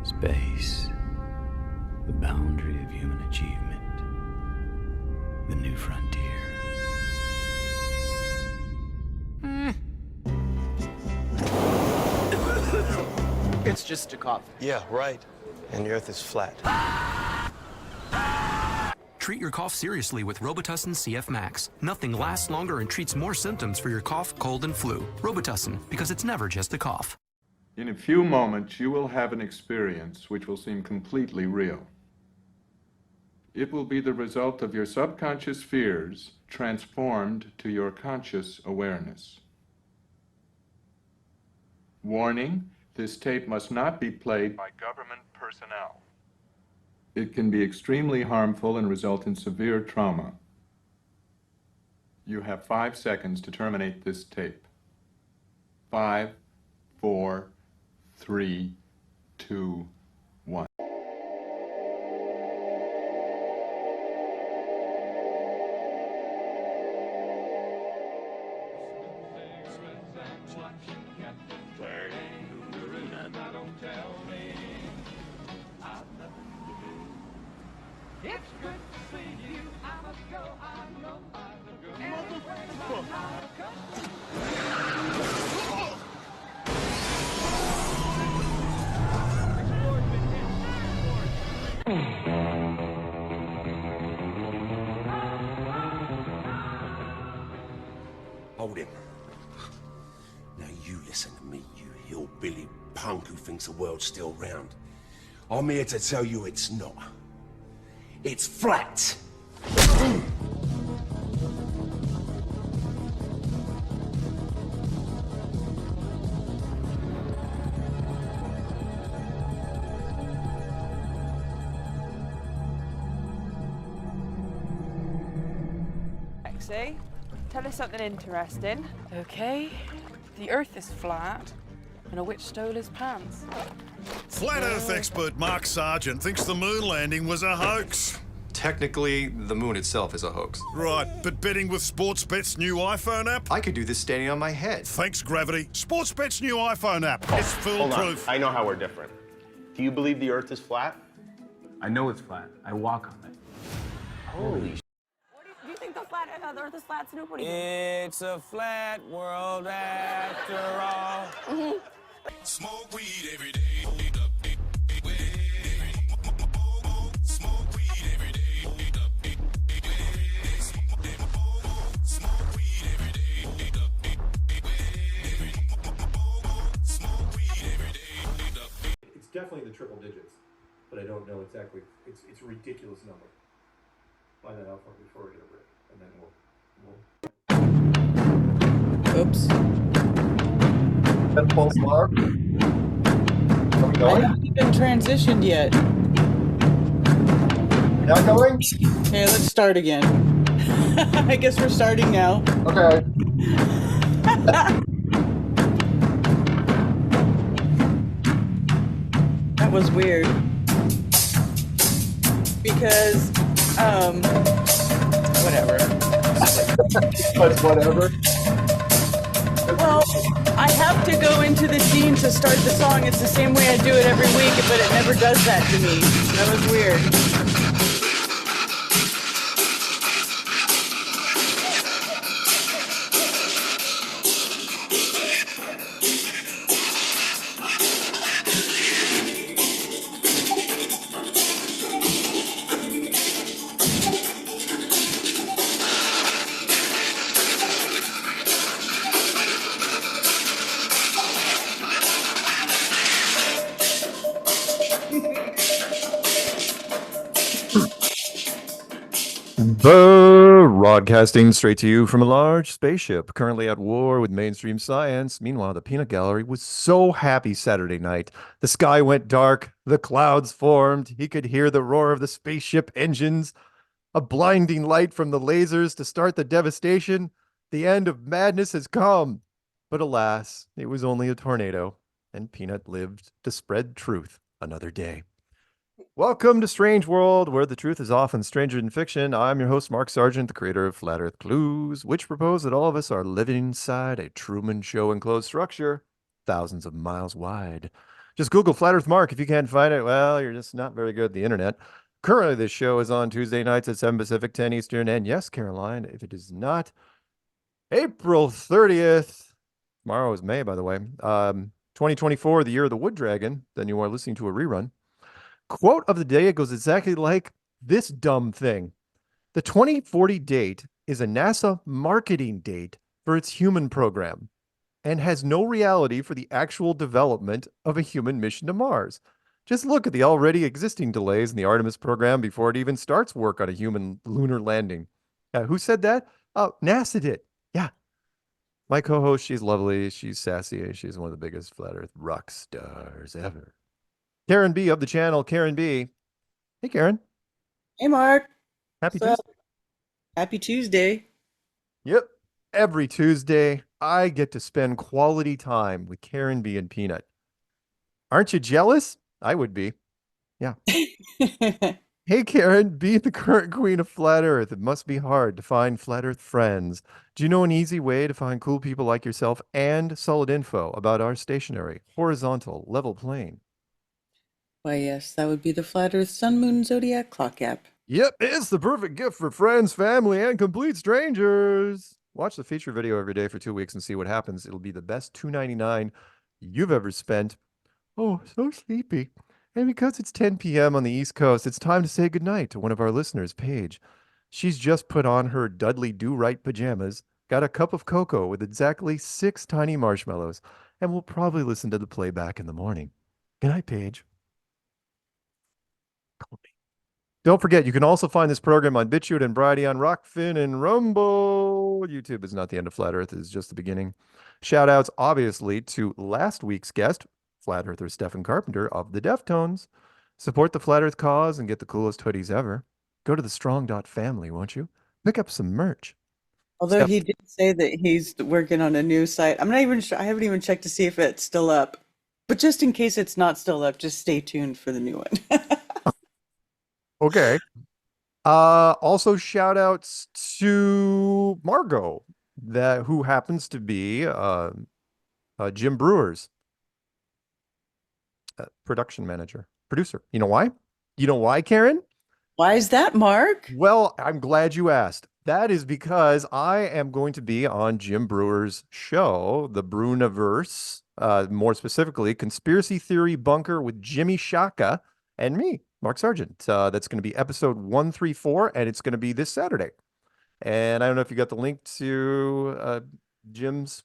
Space, the boundary of human achievement, the new frontier. It's just a cough. Yeah, right. And the Earth is flat. Treat your cough seriously with Robitussin CF Max. Nothing lasts longer and treats more symptoms for your cough, cold, and flu. Robitussin, because it's never just a cough. In a few moments, you will have an experience which will seem completely real. It will be the result of your subconscious fears transformed to your conscious awareness. Warning, this tape must not be played by government personnel. It can be extremely harmful and result in severe trauma. You have 5 seconds to terminate this tape. 5, 4, 3, 2, 1. Hold him. Now you listen to me, you hillbilly punk who thinks the world's still round. I'm here to tell you it's not. It's flat. Lexi, tell us something interesting. Okay, the Earth is flat, and a witch stole his pants. Flat Earth expert Mark Sargent thinks the moon landing was a hoax. Technically, the moon itself is a hoax. Right, but betting with Sportsbet's new iPhone app? I could do this standing on my head. Thanks, Gravity. Sportsbet's new iPhone app. It's foolproof. I know how we're different. Do you believe the Earth is flat? I know it's flat. I walk on it. Holy Do you think the Earth is flat, Snoop? What do you It's a flat world after all. Smoke weed every day. It's definitely the triple digits, but I don't know exactly. It's a ridiculous number. Find that out for me before we get a break, and then we'll. Oops. That false alarm. Are we I going? haven't even transitioned yet. Not going? Okay, let's start again. I guess we're starting now. Okay. That was weird. Because, whatever. But whatever. Well, I have to go into the scene to start the song. It's the same way I do it every week, but it never does that to me. That was weird. Broadcasting straight to you from a large spaceship, currently at war with mainstream science. Meanwhile, the peanut gallery was so happy Saturday night. The sky went dark, the clouds formed, he could hear the roar of the spaceship engines, a blinding light from the lasers to start the devastation. The end of madness has come. But alas, it was only a tornado, and Peanut lived to spread truth another day. Welcome to Strange World, where the truth is often stranger than fiction. I'm your host, Mark Sargent, the creator of Flat Earth Clues, which propose that all of us are living inside a Truman Show enclosed structure, thousands of miles wide. Just Google Flat Earth Mark. If you can't find it, well, you're just not very good at the internet. Currently, this show is on Tuesday nights at 7 Pacific, 10 Eastern, and yes, Caroline, if it is not April 30th, tomorrow is May, by the way, 2024, the year of the Wood Dragon, then you are listening to a rerun. Quote of the day, it goes exactly like this dumb thing. The 2040 date is a NASA marketing date for its human program and has no reality for the actual development of a human mission to Mars. Just look at the already existing delays in the Artemis program before it even starts work on a human lunar landing. Who said that? Oh, NASA did. Yeah. My co-host, she's lovely, she's sassy, she's one of the biggest flat earth rock stars ever. Karen B of the channel, Karen B. Hey, Karen. Hey, Mark. Happy What's Tuesday. up? Happy Tuesday. Yep. Every Tuesday, I get to spend quality time with Karen B and Peanut. Aren't you jealous? I would be. Yeah. Hey, Karen, be the current queen of Flat Earth. It must be hard to find Flat Earth friends. Do you know an easy way to find cool people like yourself and solid info about our stationary, horizontal, level plane? Why, yes, that would be the Flat Earth Sun Moon Zodiac Clock app. Yep, it's the perfect gift for friends, family, and complete strangers. Watch the feature video every day for 2 weeks and see what happens. It'll be the best $2.99 you've ever spent. Oh, so sleepy. And because it's 10 p.m. on the East Coast, it's time to say goodnight to one of our listeners, Paige. She's just put on her Dudley Do-Right pajamas, got a cup of cocoa with exactly 6 tiny marshmallows, and will probably listen to the playback in the morning. Good night, Paige. Don't forget, you can also find this program on BitChute and Brighteon on Rockfin and Rumble. YouTube is not the end of Flat Earth, it's just the beginning. Shout outs, obviously, to last week's guest, Flat Earther Stephen Carpenter of the Deftones. Support the Flat Earth cause and get the coolest hoodies ever. Go to the strong.family, won't you? Pick up some merch. Although he did say that he's working on a new site. I'm not even sure. I haven't even checked to see if it's still up. But just in case it's not still up, just stay tuned for the new one. Okay. Also shout outs to Margot, who happens to be Jim Brewer's production producer. You know why? You know why, Karen? Why is that, Mark? Well, I'm glad you asked. That is because I am going to be on Jim Brewer's show, the Bruniverse, more specifically, Conspiracy Theory Bunker with Jimmy Shaka and me, Mark Sargent. That's going to be episode 134, and it's going to be this Saturday. And I don't know if you got the link to Jim's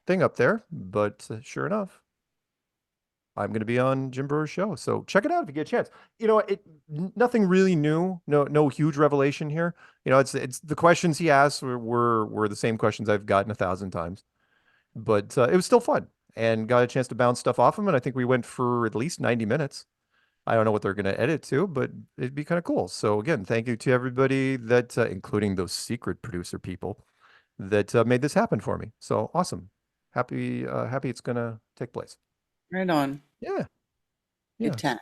thing up there, but sure enough, I'm going to be on Jim Brewer's show. So check it out if you get a chance. You know, nothing really new, no huge revelation here. You know, it's the questions he asked were the same questions I've gotten 1,000 times, but it was still fun and got a chance to bounce stuff off him. And I think we went for at least 90 minutes. I don't know what they're going to edit to, but it'd be kind of cool. So again, thank you to everybody that, including those secret producer people that made this happen for me. So awesome. Happy it's going to take place. Right on. Yeah. Good time.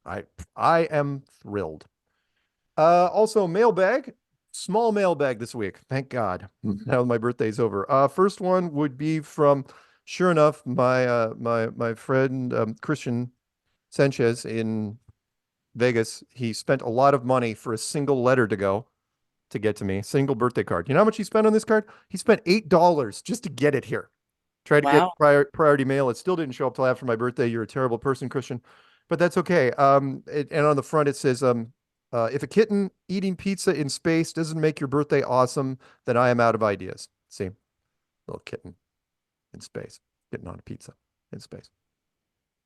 I am thrilled. Also mailbag, small mailbag this week. Thank God. Now my birthday's over. First one would be from, sure enough, my friend Christian Sanchez in Vegas. He spent a lot of money for a single letter to get to me, single birthday card. You know how much he spent on this card? He spent $8 just to get it here. Tried to get priority mail. It still didn't show up till after my birthday. You're a terrible person, Christian, but that's okay. And on the front it says, if a kitten eating pizza in space doesn't make your birthday awesome, then I am out of ideas. See, little kitten in space, getting on a pizza in space,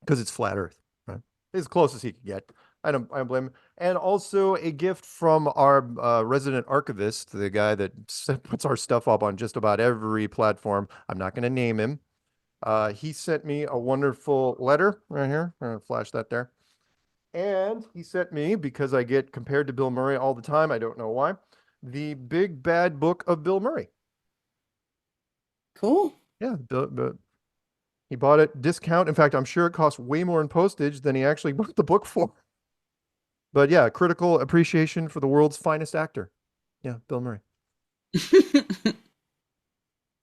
because it's flat Earth, right? As close as he could get. I don't blame him. And also a gift from our resident archivist, the guy that puts our stuff up on just about every platform. I'm not going to name him. He sent me a wonderful letter right here. I'm going to flash that there. And he sent me, because I get compared to Bill Murray all the time, I don't know why, the Big Bad Book of Bill Murray. Cool. Yeah, but he bought it discount. In fact, I'm sure it cost way more in postage than he actually bought the book for. But yeah, critical appreciation for the world's finest actor. Yeah, Bill Murray.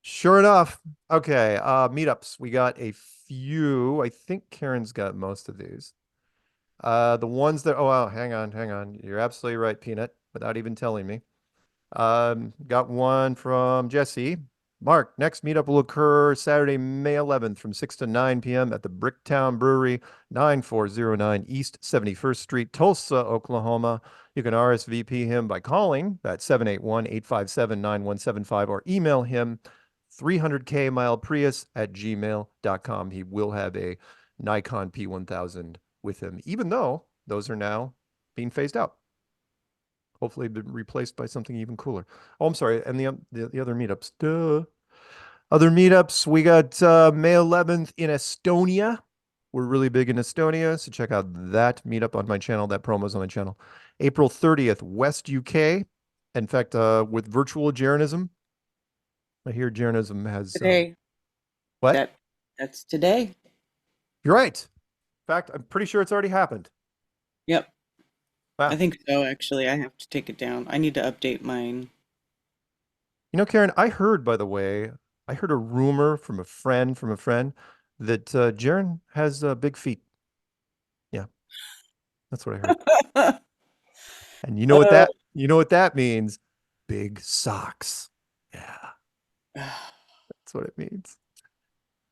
Sure enough. Okay, meetups. We got a few. I think Karen's got most of these. The ones that, oh, wow, hang on. You're absolutely right, Peanut, without even telling me. Got one from Jesse. Mark, next meetup will occur Saturday, May 11th from 6 to 9 p.m. at the Bricktown Brewery, 9409 East 71st Street, Tulsa, Oklahoma. You can RSVP him by calling at 781-857-9175 or email him 300kmileprius@gmail.com. He will have a Nikon P1000 with him, even though those are now being phased out. Hopefully been replaced by something even cooler. Oh, I'm sorry. And the other meetups. Duh. Other meetups. We got May 11th in Estonia. We're really big in Estonia, so check out that meetup on my channel. That promo's on my channel. April 30th, West UK. In fact, with virtual Jeranism. I hear Jeranism has... Today. What? That's today. You're right. In fact, I'm pretty sure it's already happened. Yep. Wow. I think so, actually. I have to take it down. I need to update mine. You know, Karen, I heard, by the way, I heard a rumor from a friend that Jaren has big feet. Yeah. That's what I heard. And you know what that means? Big socks. Yeah. That's what it means.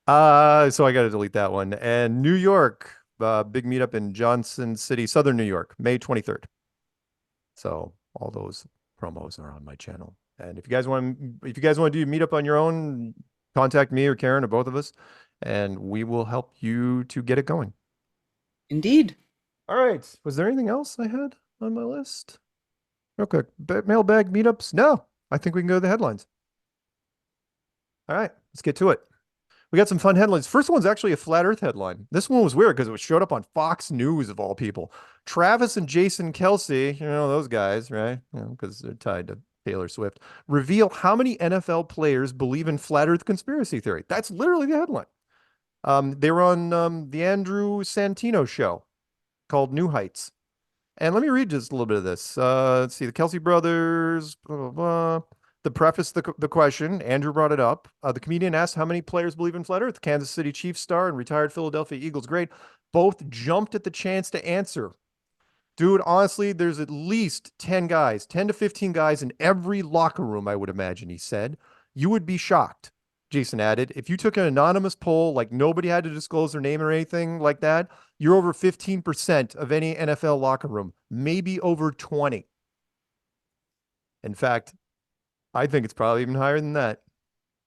So I got to delete that one. And New York, big meetup in Johnson City, Southern New York, May 23rd. So all those promos are on my channel. And if you guys want to do meetup on your own, contact me or Karen or both of us, and we will help you to get it going. Indeed. All right. Was there anything else I had on my list? Real quick. Mailbag meetups? No. I think we can go to the headlines. All right. Let's get to it. We got some fun headlines. First one's actually a flat earth headline. This one was weird because it showed up on Fox News of all people. Travis and Jason Kelsey, you know, those guys, right? You know, because they're tied to Taylor Swift, reveal how many NFL players believe in flat earth conspiracy theory. That's literally the headline. They were on the Andrew Santino show called New Heights. And let me read just a little bit of this. Let's see, the Kelsey brothers, blah, blah, blah. The preface, the question, Andrew brought it up. The comedian asked how many players believe in flat earth. Kansas City Chiefs star and retired Philadelphia Eagles great both jumped at the chance to answer. Dude, honestly, there's at least 10 to 15 guys in every locker room, I would imagine, he said. You would be shocked, Jason added. If you took an anonymous poll, like nobody had to disclose their name or anything like that, you're over 15% of any NFL locker room, maybe over 20. In fact, I think it's probably even higher than that.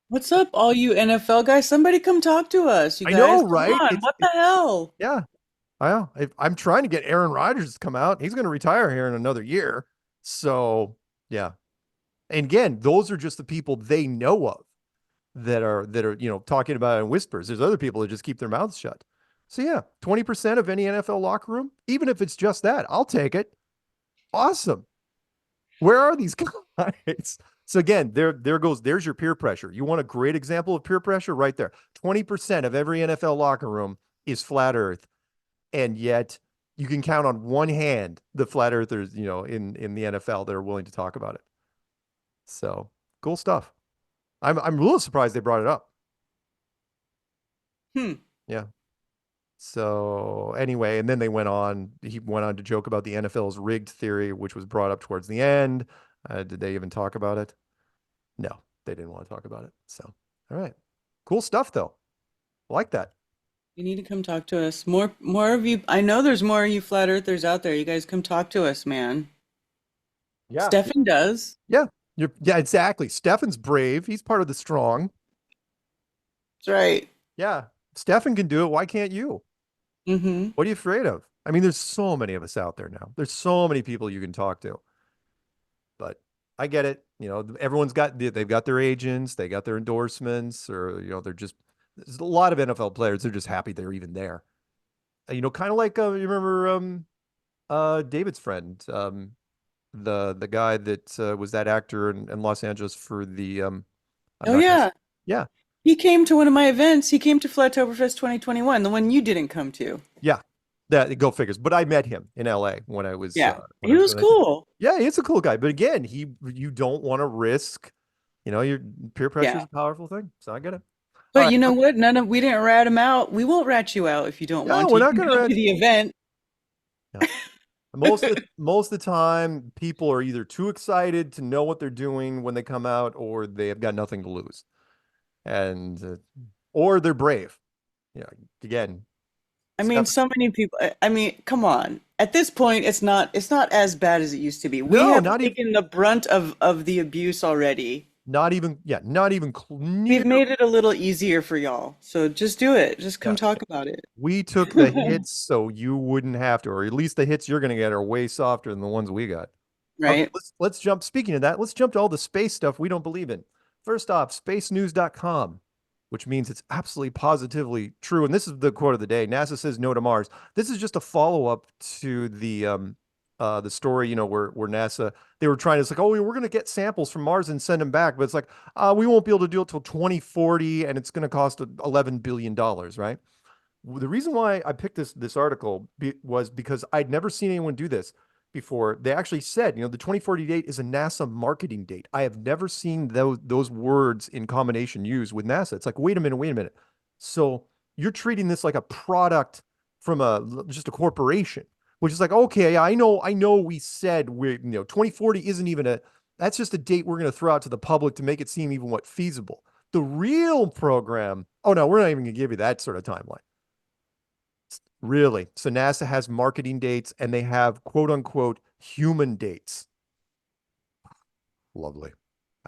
What's up, all you NFL guys? Somebody come talk to us. You guys, I know, come right? on. What the hell? Yeah. I know. I'm trying to get Aaron Rodgers to come out. He's going to retire here in another year. So, yeah. And again, those are just the people they know of that are, you know, talking about it in whispers. There's other people that just keep their mouths shut. So, yeah, 20% of any NFL locker room, even if it's just that, I'll take it. Awesome. Where are these guys? So again, there's your peer pressure. You want a great example of peer pressure? Right there. 20% of every NFL locker room is flat earth. And yet you can count on one hand the flat earthers, you know, in the NFL that are willing to talk about it. So cool stuff. I'm a little surprised they brought it up. Yeah. So anyway, and then he went on to joke about the NFL's rigged theory, which was brought up towards the end. Did they even talk about it? No, they didn't want to talk about it. So, all right. Cool stuff, though. I like that. You need to come talk to us. More of you. I know there's more of you flat earthers out there. You guys come talk to us, man. Yeah. Stefan does. Yeah. Yeah, exactly. Stefan's brave. He's part of the strong. That's right. Yeah. Stefan can do it. Why can't you? Mm-hmm. What are you afraid of? I mean, there's so many of us out there now. There's so many people you can talk to. But I get it. You know, they've got their agents, they got their endorsements, or, you know, there's a lot of NFL players. They're just happy they're even there. You know, kind of like, you remember David's friend, the guy that was that actor in Los Angeles for the, yeah. Yeah. He came to one of my events. He came to Flattoberfest 2021, the one you didn't come to. Yeah. That go figures. But I met him in LA when I was he was doing that. cool. Yeah, he's a cool guy. But again, you don't want to risk, your peer pressure is a powerful thing. So I get it. But All you right. know what? We didn't rat him out. We won't rat you out if you don't want to. We're not You gonna can rat to the event. Most of the time, people are either too excited to know what they're doing when they come out, or they have got nothing to lose, and or they're brave. Again. I mean, so many people. I mean, come on. At this point, it's not as bad as it used to be. We have taken the brunt of the abuse already. Not even. We've made it a little easier for y'all. So just do it. Just come talk about it. We took the hits so you wouldn't have to, or at least the hits you're going to get are way softer than the ones we got. Right. Okay, let's jump. Speaking of that, let's jump to all the space stuff we don't believe in. First off, spacenews.com, which means it's absolutely positively true. And this is the quote of the day. NASA says no to Mars. This is just a follow-up to the story, where NASA, they were trying to, it's like, oh, we're going to get samples from Mars and send them back. But it's like, we won't be able to do it till 2040 and it's going to cost $11 billion, right? The reason why I picked this article was because I'd never seen anyone do this before. They actually said, the 2040 date is a NASA marketing date. I have never seen those words in combination used with NASA. It's like, wait a minute. So you're treating this like a product from just a corporation, which is like, okay, I know we said 2040 isn't even that's just a date we're going to throw out to the public to make it seem even feasible. The real program, oh no, we're not even going to give you that sort of timeline. Really? So NASA has marketing dates and they have quote unquote human dates. Lovely.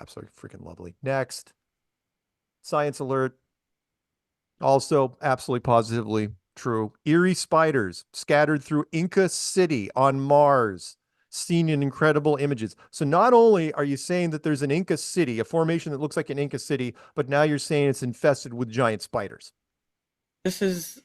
Absolutely freaking lovely. Next. Science alert. Also absolutely positively true. Eerie spiders scattered through Inca City on Mars. Seen in incredible images. So not only are you saying that there's an Inca City, a formation that looks like an Inca City, but now you're saying it's infested with giant spiders. This is,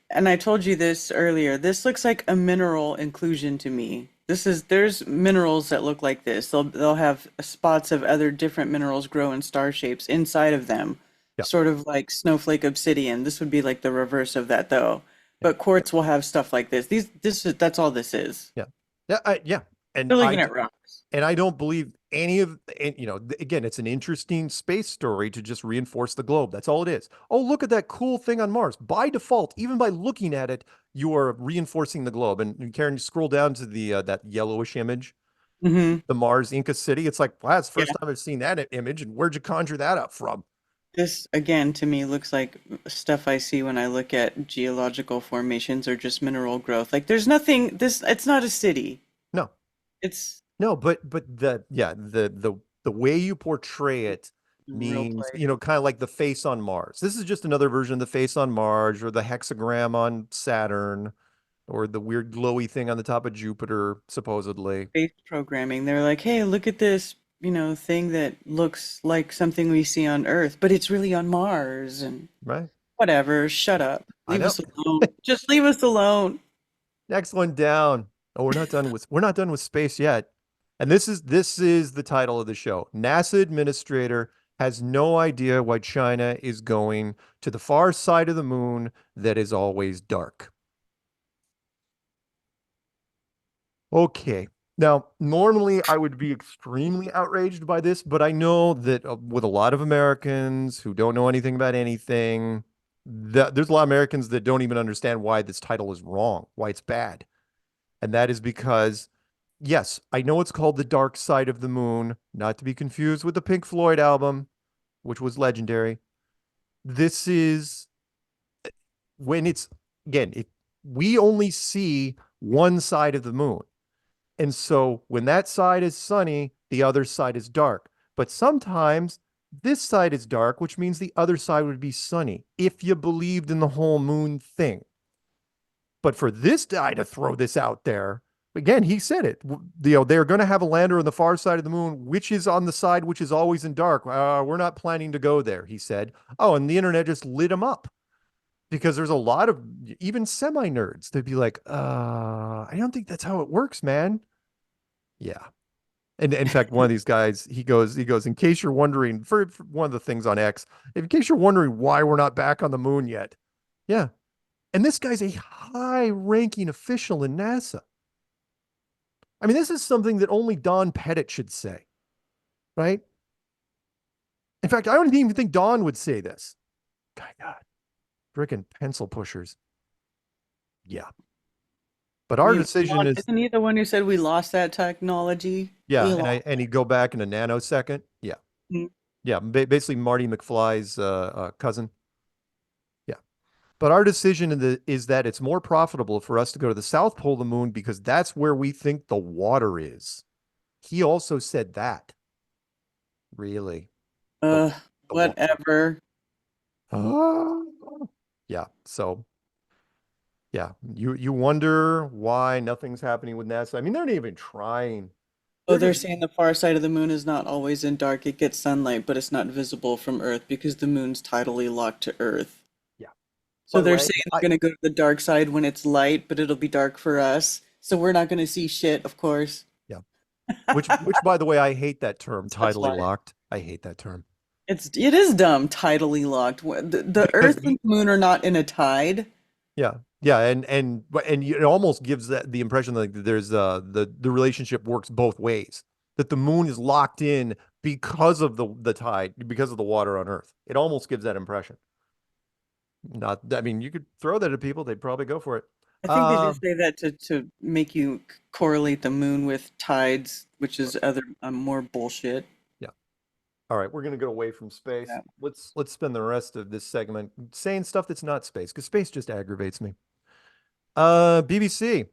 and I told you this earlier. This looks like a mineral inclusion to me. There's minerals that look like this. They'll have spots of other different minerals grow in star shapes inside of them, sort of like snowflake obsidian. This would be like the reverse of that, though. But quartz will have stuff like this. That's all this is. Yeah. And they're looking at rocks. And I don't believe any of, again, it's an interesting space story to just reinforce the globe. That's all it is. Oh, look at that cool thing on Mars. By default, even by looking at it, you are reinforcing the globe. And Karen, you scroll down to the that yellowish image, the Mars Inca City. It's like, wow, it's the first time I've seen that image. And where'd you conjure that up from? This, again, to me, looks like stuff I see when I look at geological formations or just mineral growth. Like, there's nothing, it's not a city. No. It's... No, but the way you portray it means, kind of like the face on Mars. This is just another version of the face on Mars, or the hexagram on Saturn, or the weird glowy thing on the top of Jupiter, supposedly. Space programming. They're like, hey, look at this, thing that looks like something we see on Earth, but it's really on Mars. And whatever, shut up. Leave us alone. Just leave us alone. Next one down. Oh, we're not done with space yet. And this is the title of the show. NASA administrator has no idea why China is going to the far side of the moon that is always dark. Okay. Now, normally I would be extremely outraged by this, but I know that with a lot of Americans who don't know anything about anything, there's a lot of Americans that don't even understand why this title is wrong, why it's bad. And that is because, yes, I know it's called The Dark Side of the Moon, not to be confused with the Pink Floyd album, which was legendary. This is when it's, again, we only see one side of the moon. And so when that side is sunny, the other side is dark. But sometimes this side is dark, which means the other side would be sunny, if you believed in the whole moon thing. But for this guy to throw this out there, again, he said it, they're going to have a lander on the far side of the moon, which is on the side which is always in dark. We're not planning to go there, he said. Oh, and the internet just lit him up. Because there's a lot of even semi-nerds. They'd be like, I don't think that's how it works, man. Yeah. And in fact, one of these guys, he goes, in case you're wondering, for one of the things on X, in case you're wondering why we're not back on the moon yet. Yeah. And this guy's a high-ranking official in NASA. I mean, this is something that only Don Pettit should say, right? In fact, I don't even think Don would say this. God, freaking pencil pushers. Yeah. But our decision is... Isn't he the one who said we lost that technology? Yeah, and he'd go back in a nanosecond. Yeah. Mhm. Yeah, basically Marty McFly's cousin. Yeah. But our decision is that it's more profitable for us to go to the South Pole of the moon because that's where we think the water is. He also said that. Really? Whatever. Yeah, so... Yeah, you wonder why nothing's happening with NASA. I mean, they're not even trying. They're saying the far side of the moon is not always in dark. It gets sunlight, but it's not visible from Earth because the moon's tidally locked to Earth. Yeah. So they're saying they're going to go to the dark side when it's light, but it'll be dark for us. So we're not going to see shit, of course. Yeah. Which, by the way, I hate that term, tidally locked. I hate that term. It is dumb, tidally locked. The Earth and the moon are not in a tide. Yeah. Yeah, and it almost gives the impression that there's the relationship works both ways. That the moon is locked in because of the tide, because of the water on Earth. It almost gives that impression. I mean, you could throw that at people; they'd probably go for it. I think they just say that to make you correlate the moon with tides, which is more bullshit. Yeah. All right, we're gonna get away from space. Yeah. Let's spend the rest of this segment saying stuff that's not space, because space just aggravates me. BBC.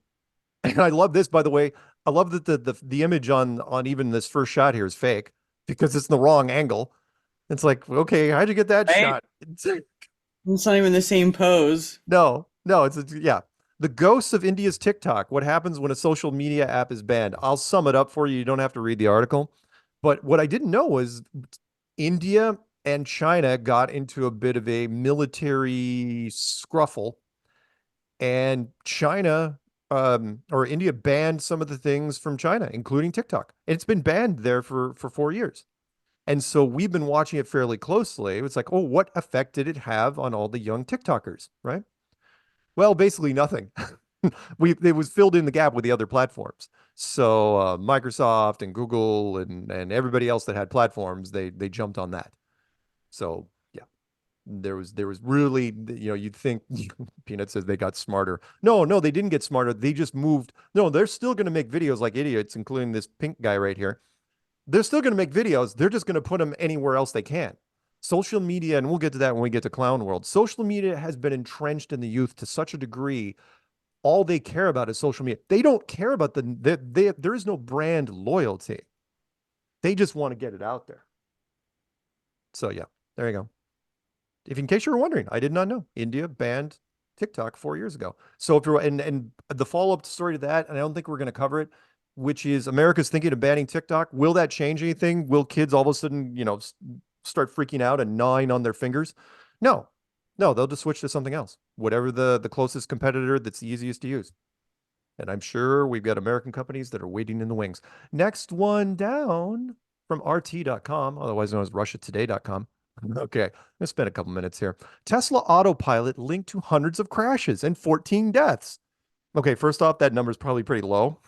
And I love this, by the way. I love that the image on even this first shot here is fake because it's in the wrong angle. It's like, okay, how'd you get that shot? It's not even the same pose. No, yeah. The ghosts of India's TikTok. What happens when a social media app is banned? I'll sum it up for you. You don't have to read the article. But what I didn't know was India and China got into a bit of a military scruffle. And China, or India banned some of the things from China, including TikTok. And it's been banned there for 4 years. And so we've been watching it fairly closely. It's like, oh, what effect did it have on all the young TikTokers, right? Well, basically nothing. It was filled in the gap with the other platforms. So Microsoft and Google and everybody else that had platforms, they jumped on that. So there was really, you'd think Peanut says they got smarter. No, they didn't get smarter. They just moved. No, they're still going to make videos like idiots, including this pink guy right here. They're still going to make videos. They're just going to put them anywhere else they can. Social media, and we'll get to that when we get to Clown World. Social media has been entrenched in the youth to such a degree. All they care about is social media. They don't care about there is no brand loyalty. They just want to get it out there. So yeah, there you go. If in case you were wondering, I did not know India banned TikTok 4 years ago. So if you're and the follow-up story to that, and I don't think we're going to cover it, which is America's thinking of banning TikTok. Will that change anything? Will kids all of a sudden, start freaking out and gnawing on their fingers? No, they'll just switch to something else, whatever the closest competitor that's the easiest to use. And I'm sure we've got American companies that are waiting in the wings. Next one down from RT.com, otherwise known as RussiaToday.com. Okay, I'm going to spend a couple minutes here. Tesla autopilot linked to hundreds of crashes and 14 deaths. Okay, first off, that number is probably pretty low.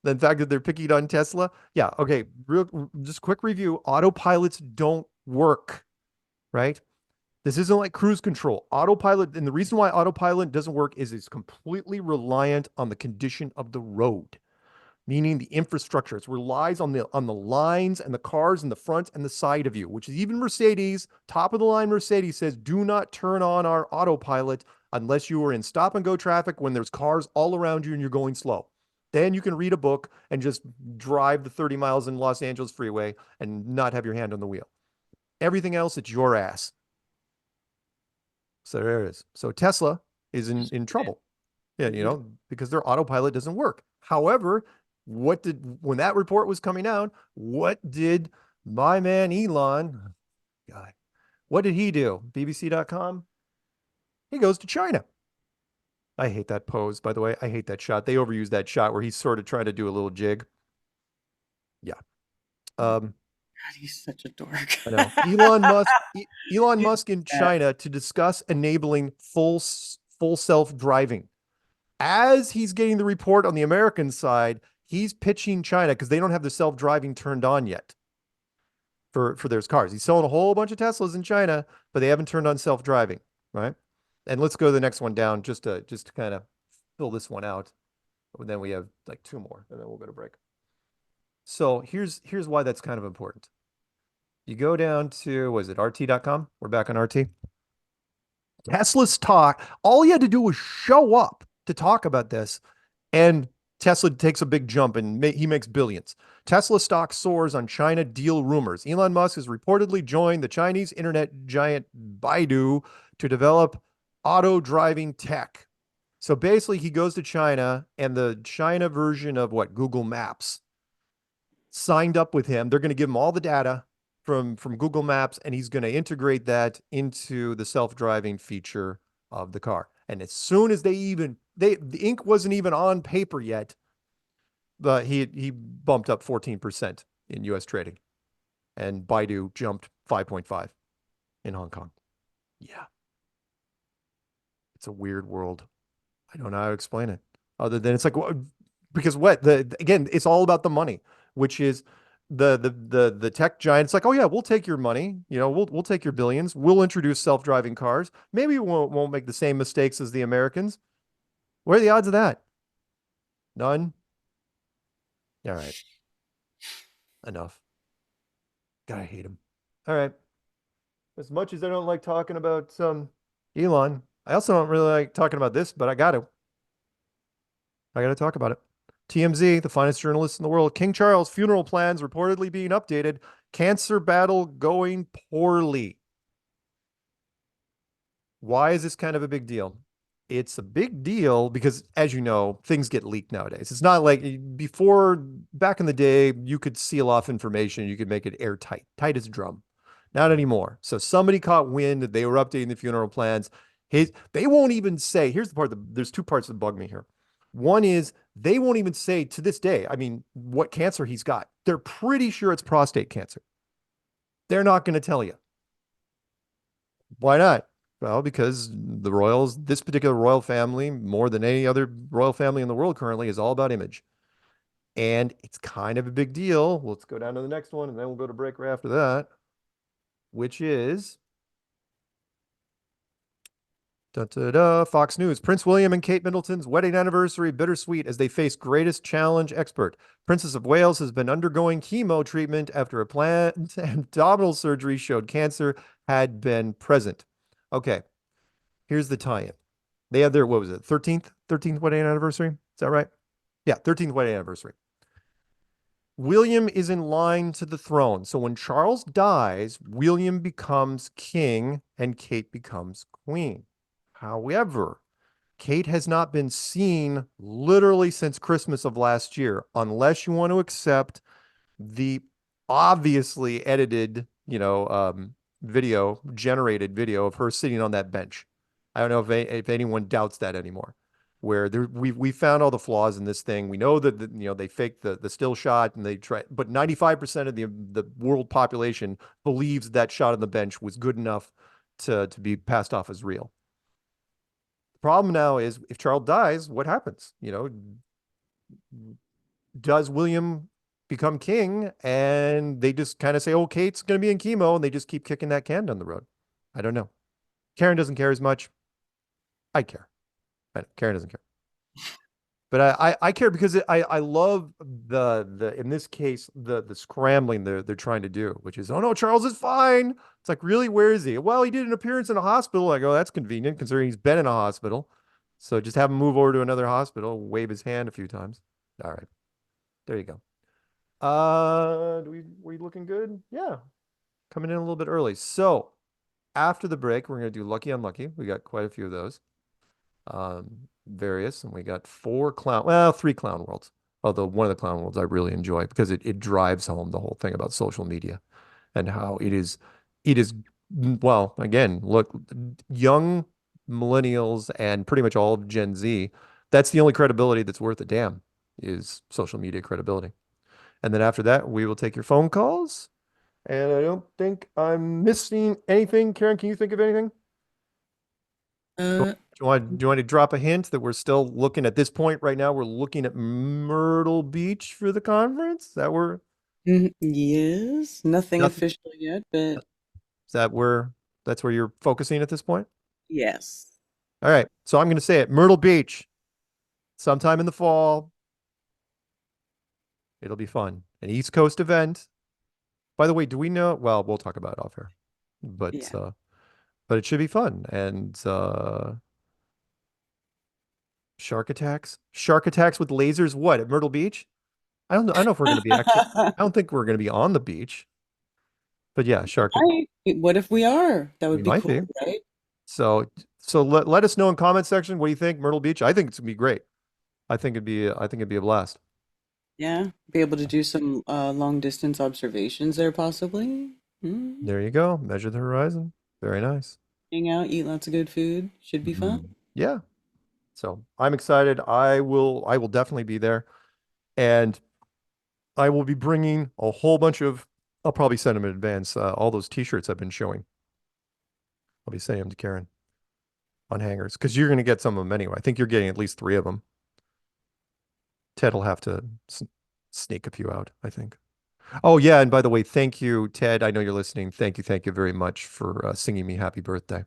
The fact that they're picking on Tesla. Yeah, okay, just quick review. Autopilots don't work, right? This isn't like cruise control. Autopilot, and the reason why autopilot doesn't work is it's completely reliant on the condition of the road. Meaning the infrastructure. It relies on the lines and the cars in the front and the side of you, which is even Mercedes, top of the line Mercedes says, do not turn on our autopilot unless you are in stop and go traffic when there's cars all around you and you're going slow. Then you can read a book and just drive the 30 miles in Los Angeles freeway and not have your hand on the wheel. Everything else, it's your ass. So there it is. So Tesla is in trouble. Yeah, because their autopilot doesn't work. However, when that report was coming out, what did my man Elon, God, what did he do? BBC.com? He goes to China. I hate that pose, by the way. I hate that shot. They overused that shot where he's sort of trying to do a little jig. Yeah. God, he's such a dork. I know. Elon He's Musk in bad. China to discuss enabling full self-driving. As he's getting the report on the American side, he's pitching China because they don't have the self-driving turned on yet for their cars. He's selling a whole bunch of Teslas in China, but they haven't turned on self-driving, right? And let's go to the next one down just to kind of fill this one out. And then we have like two more, and then we'll go to break. So here's why that's kind of important. You go down to, was it RT.com? We're back on RT. Tesla's talk, all he had to do was show up to talk about this, and Tesla takes a big jump and he makes billions. Tesla stock soars on China deal rumors. Elon Musk has reportedly joined the Chinese internet giant Baidu to develop auto driving tech. So basically, he goes to China, and the China version of Google Maps signed up with him. They're going to give him all the data from Google Maps, and he's going to integrate that into the self-driving feature of the car. And as soon as the ink wasn't even on paper yet, but he bumped up 14% in U.S. trading, and Baidu jumped 5.5 in Hong Kong. Yeah, it's a weird world. I don't know how to explain it other than it's like, because again, it's all about the money, which is the tech giants like, oh yeah, we'll take your money, we'll take your billions, we'll introduce self-driving cars. Maybe we won't make the same mistakes as the Americans. What are the odds of that? None. All right. Enough. God, I hate him. All right. As much as I don't like talking about Elon, I also don't really like talking about this, but I got to talk about it. TMZ, the finest journalists in the world. King Charles' funeral plans reportedly being updated. Cancer battle going poorly. Why is this kind of a big deal? It's a big deal because, as you know, things get leaked nowadays. It's not like before, back in the day, you could seal off information. You could make it airtight, tight as a drum. Not anymore. So somebody caught wind that they were updating the funeral plans. They won't even say, here's the part, there's two parts that bug me here. One is they won't even say to this day, what cancer he's got. They're pretty sure it's prostate cancer. They're not going to tell you. Why not? Well, because the royals, this particular royal family, more than any other royal family in the world currently, is all about image. And it's kind of a big deal. Let's go down to the next one, and then we'll go to break right after that, which is Fox News. Prince William and Kate Middleton's wedding anniversary bittersweet as they face greatest challenge expert. Princess of Wales has been undergoing chemo treatment after a planned abdominal surgery showed cancer had been present. Okay, here's the tie-in. They had their, 13th wedding anniversary? Is that right? Yeah, 13th wedding anniversary. William is in line to the throne. So when Charles dies, William becomes king and Kate becomes queen. However, Kate has not been seen literally since Christmas of last year, unless you want to accept the obviously edited, generated video of her sitting on that bench. I don't know if anyone doubts that anymore. Where we found all the flaws in this thing. We know that they faked the still shot and they tried, but 95% of the world population believes that shot on the bench was good enough to be passed off as real. Problem now is if Charles dies, what happens? Does William become king and they just kind of say, oh, Kate's going to be in chemo, and they just keep kicking that can down the road? I don't know. Karen doesn't care as much. I care. Karen doesn't care. But I care because I love the in this case, the scrambling they're trying to do, which is, oh no, Charles is fine. It's like, really, where is he? Well, he did an appearance in a hospital. I go, that's convenient considering he's been in a hospital. So just have him move over to another hospital, wave his hand a few times. All right. There you go. We looking good? Yeah. Coming in a little bit early. So after the break, we're going to do Lucky Unlucky. We got quite a few of those. Various, and we got 3 clown worlds, although one of the clown worlds I really enjoy because it drives home the whole thing about social media and how it is well, again, look, young millennials and pretty much all of Gen Z, that's the only credibility that's worth a damn, is social media credibility. And then after that, we will take your phone calls, And I don't think I'm missing anything. Karen, can you think of anything? Do you want to drop a hint that we're still looking at this point right now? We're looking at Myrtle Beach for the conference. Yes, nothing official yet, but that's where you're focusing at this point? yes. All right. So I'm going to say it. Myrtle Beach, sometime in the fall. It'll be fun. An East Coast event. By the way, do we know? Well, we'll talk about it off here, but it should be fun. And shark attacks with lasers. What, at Myrtle Beach? I don't know if we're going to be I don't think we're going to be on the beach. But yeah, What if we are? That would be might cool, be. right? So let us know in comment section. What do you think, Myrtle Beach? I think it's gonna be great. I think it'd be a blast. Yeah, be able to do some long distance observations there, possibly. There you go. Measure the horizon. Very nice. Hang out, eat lots of good food. Should be fun. Yeah. So I'm excited. I will definitely be there, and I will be bringing a whole bunch of. I'll probably send them in advance. All those T-shirts I've been showing. I'll be sending them to Karen on hangers because you're going to get some of them anyway. I think you're getting at least 3 of them. Ted will have to sneak a few out, I think. Oh, yeah. And by the way, thank you, Ted. I know you're listening. Thank you very much for singing me happy birthday.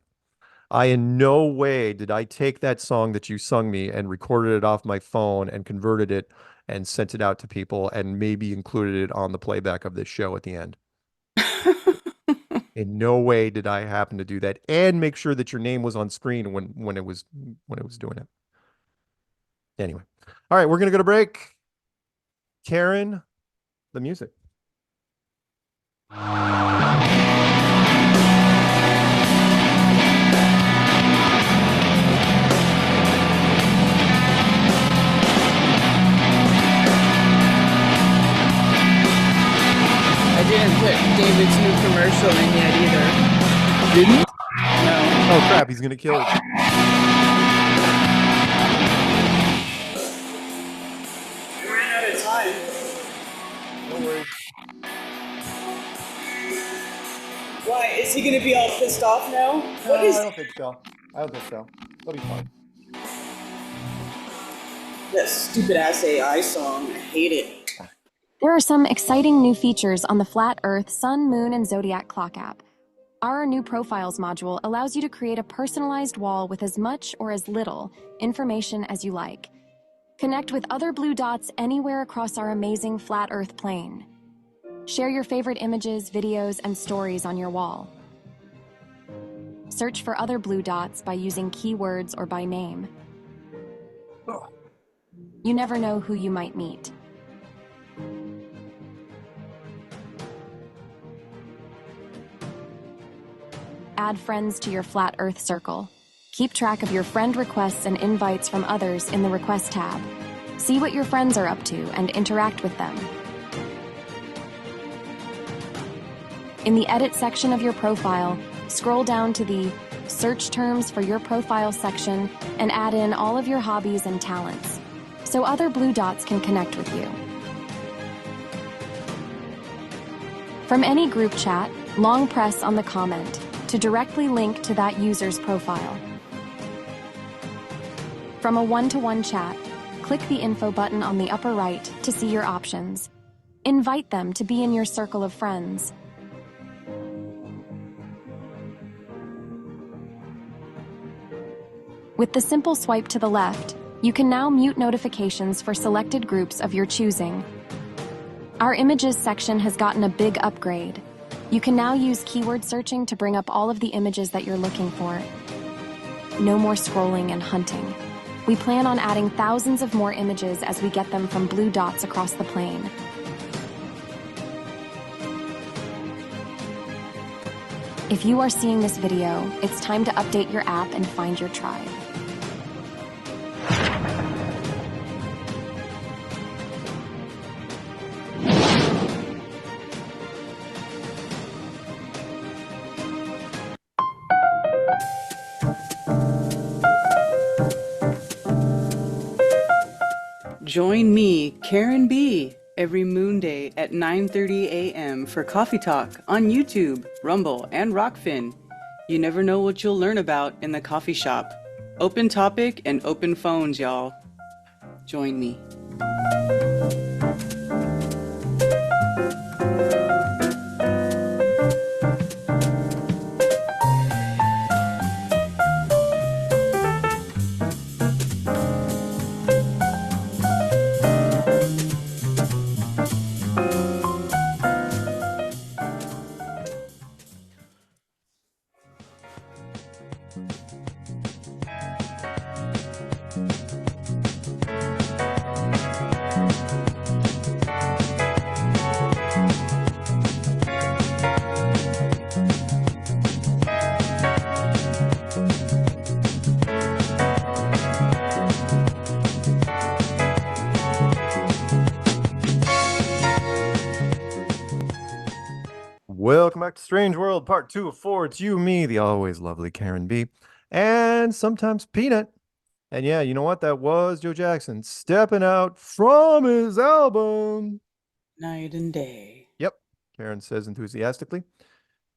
In no way did I take that song that you sung me and recorded it off my phone and converted it and sent it out to people and maybe included it on the playback of this show at the end. In no way did I happen to do that and make sure that your name was on screen when it was doing it. Anyway. All right, we're going to go to break. Karen, the music. I didn't put David's new commercial in yet either. Didn't? No. Oh crap, he's gonna kill it. We ran out of time. No worries. Why? Is he gonna be all pissed off now? No, I don't think so. It'll be fine. That stupid ass AI song. I hate it. There are some exciting new features on the Flat Earth, Sun, Moon, and Zodiac Clock app. Our new Profiles module allows you to create a personalized wall with as much or as little information as you like. Connect with other blue dots anywhere across our amazing Flat Earth plane. Share your favorite images, videos, and stories on your wall. Search for other blue dots by using keywords or by name. You never know who you might meet. Add friends to your Flat Earth circle. Keep track of your friend requests and invites from others in the Request tab. See what your friends are up to and interact with them. In the Edit section of your profile, scroll down to the Search Terms for Your Profile section and add in all of your hobbies and talents, so other blue dots can connect with you. From any group chat, long press on the comment to directly link to that user's profile. From a one-to-one chat, click the info button on the upper right to see your options. Invite them to be in your circle of friends. With the simple swipe to the left, you can now mute notifications for selected groups of your choosing. Our Images section has gotten a big upgrade. You can now use keyword searching to bring up all of the images that you're looking for. No more scrolling and hunting. We plan on adding thousands of more images as we get them from blue dots across the plane. If you are seeing this video, it's time to update your app and find your tribe. Join me, Karen B, every moon day at 9:30 a.m. for Coffee Talk on YouTube, Rumble, and Rockfin. You never know what you'll learn about in the coffee shop. Open topic and open phones, y'all. Join me. Welcome back to Strange World, part 2 of 4. It's you, me, the always lovely Karen B, and sometimes Peanut. And yeah, you know what? That was Joe Jackson stepping out from his album. Night and day. Yep, Karen says enthusiastically.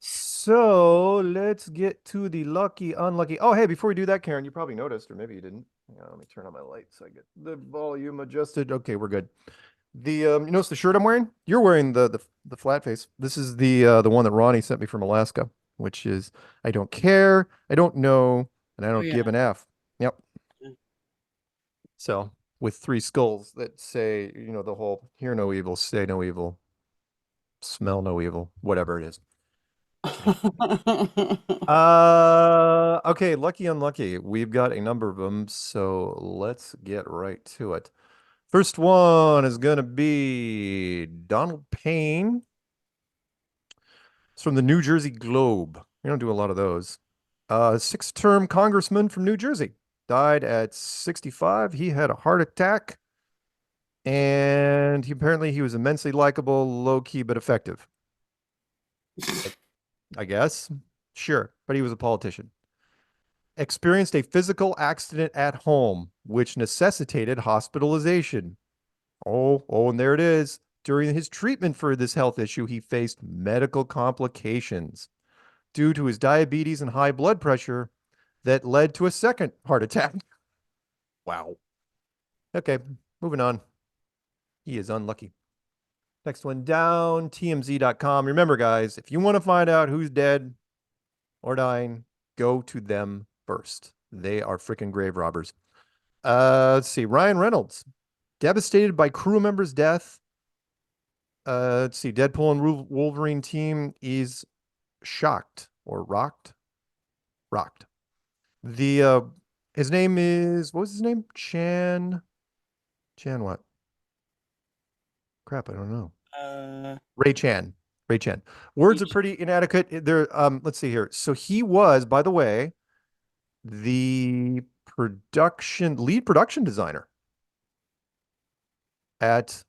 So let's get to the lucky, unlucky. Oh, hey, before we do that, Karen, you probably noticed, or maybe you didn't. Hang on, let me turn on my lights so I get the volume adjusted. Okay, we're good. The you notice the shirt I'm wearing? You're wearing the flat face. This is the one that Ronnie sent me from Alaska, which is I don't care, I don't know, and I don't give an F. Yep. So with 3 skulls that say, you know, the whole hear no evil, say no evil, smell no evil, whatever it is. Okay, lucky unlucky. We've got a number of them, so let's get right to it. First one is going to be Donald Payne. It's from the New Jersey Globe. We don't do a lot of those. 6-term congressman from New Jersey. Died at 65. He had a heart attack. And he was immensely likable, low-key, but effective. I guess. Sure. But he was a politician. Experienced a physical accident at home, which necessitated hospitalization. Oh, and there it is. During his treatment for this health issue, he faced medical complications due to his diabetes and high blood pressure that led to a second heart attack. Wow. Okay, moving on. He is unlucky. Next one down, TMZ.com. Remember, guys, if you want to find out who's dead or dying, go to them first. They are freaking grave robbers. Let's see. Ryan Reynolds, devastated by crew member's death. Let's see. Deadpool and Wolverine team is shocked or rocked. Rocked. His name is, what was his name? Chan what? Crap, I don't know. Ray Chan. Words are pretty inadequate. They're let's see here. So he was, by the way, the lead production designer at, let's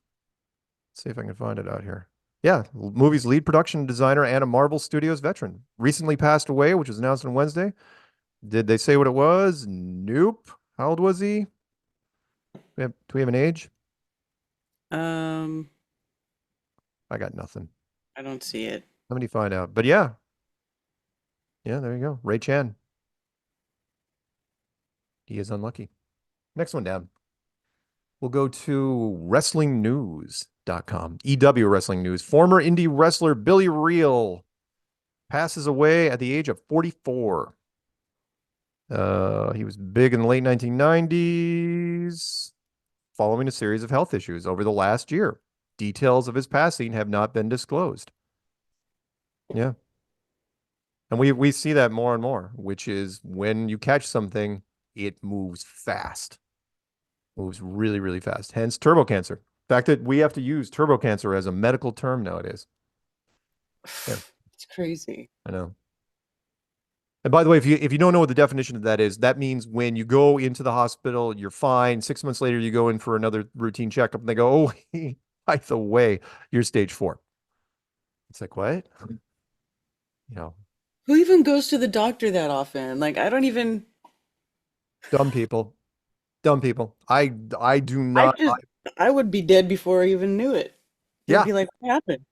see if I can find it out here. Yeah, movie's lead production designer and a Marvel Studios veteran. Recently passed away, which was announced on Wednesday. Did they say what it was? Nope. How old was he? Do we have an age? I got nothing. I don't see it. Let me find out. But yeah. Yeah, there you go. Ray Chan. He is unlucky. Next one down. We'll go to WrestlingNews.com. EW Wrestling News. Former indie wrestler Billy Reel passes away at the age of 44. He was big in the late 1990s, following a series of health issues over the last year. Details of his passing have not been disclosed. Yeah. And we see that more and more, which is when you catch something, it moves fast. Moves really, really fast. Hence turbo cancer. The fact that we have to use turbo cancer as a medical term nowadays. Yeah. It's crazy. I know. And by the way, if you don't know what the definition of that is, that means when you go into the hospital, you're fine. 6 months later, you go in for another routine checkup, and they go, "Oh, by the way, you're stage 4." It's like, what? You know, Who even goes to the doctor that often? Like, I don't even. dumb people. I do not. I would be dead before I even knew it. You'll Yeah. be like, what happened?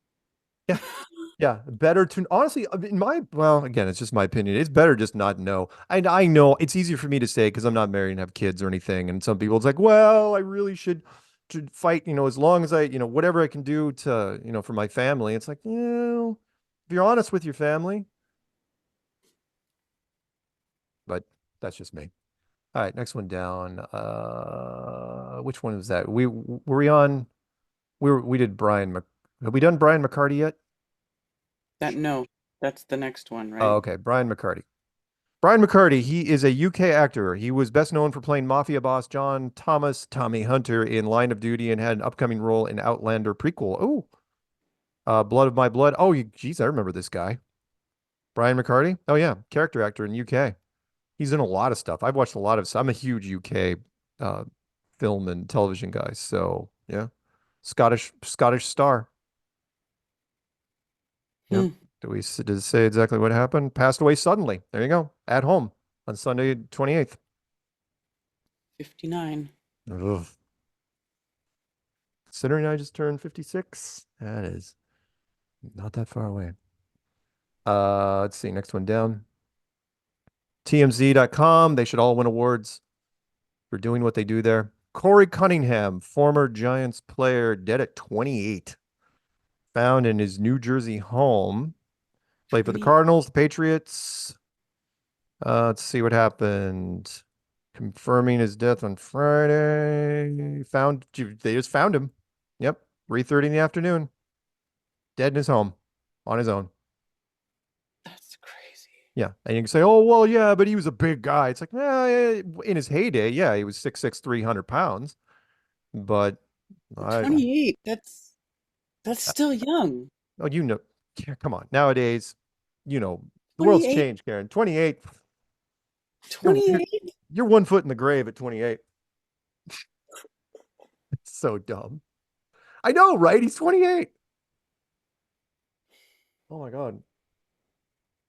Yeah. Yeah. Better to honestly, in my, well, again, it's just my opinion. It's better just not know. I know it's easier for me to say because I'm not married and have kids or anything. And some people, it's like, well, I really should fight, as long as I, whatever I can do to, for my family. It's like, if you're honest with your family, but that's just me. All right, next one down. Which one was that? Were we on? We did Brian. Have we done Brian McCarty yet? No, that's the next one, right? Oh, okay. Brian McCarty. Brian McCarty, he is a UK actor. He was best known for playing mafia boss John Thomas Tommy Hunter in Line of Duty and had an upcoming role in Outlander prequel. Oh, Blood of My Blood. Oh, geez, I remember this guy. Brian McCarty. Oh, yeah. Character actor in UK. He's in a lot of stuff. I've watched a lot of stuff. I'm a huge UK film and television guy. So, yeah. Scottish star. Yep. Does it say exactly what happened? Passed away suddenly. There you go. At home on Sunday, 28th. 59. Ugh. Considering I just turned 56, that is not that far away. Let's see. Next one down. TMZ.com. They should all win awards for doing what they do there. Corey Cunningham, former Giants player, dead at 28. Found in his New Jersey home. Played for the Cardinals, the Patriots. Let's see what happened. Confirming his death on Friday. They just found him. Yep. 3:30 in the afternoon. Dead in his home. On his own. That's crazy. Yeah. And you can say, oh, well, yeah, but he was a big guy. It's like, in his heyday, yeah, he was 6'6", 300 pounds. But 28. That's still young. Oh, come on. Nowadays, the world's changed, Karen. 28. 28? You're 1 foot in the grave at 28. It's so dumb. I know, right? He's 28. Oh my God.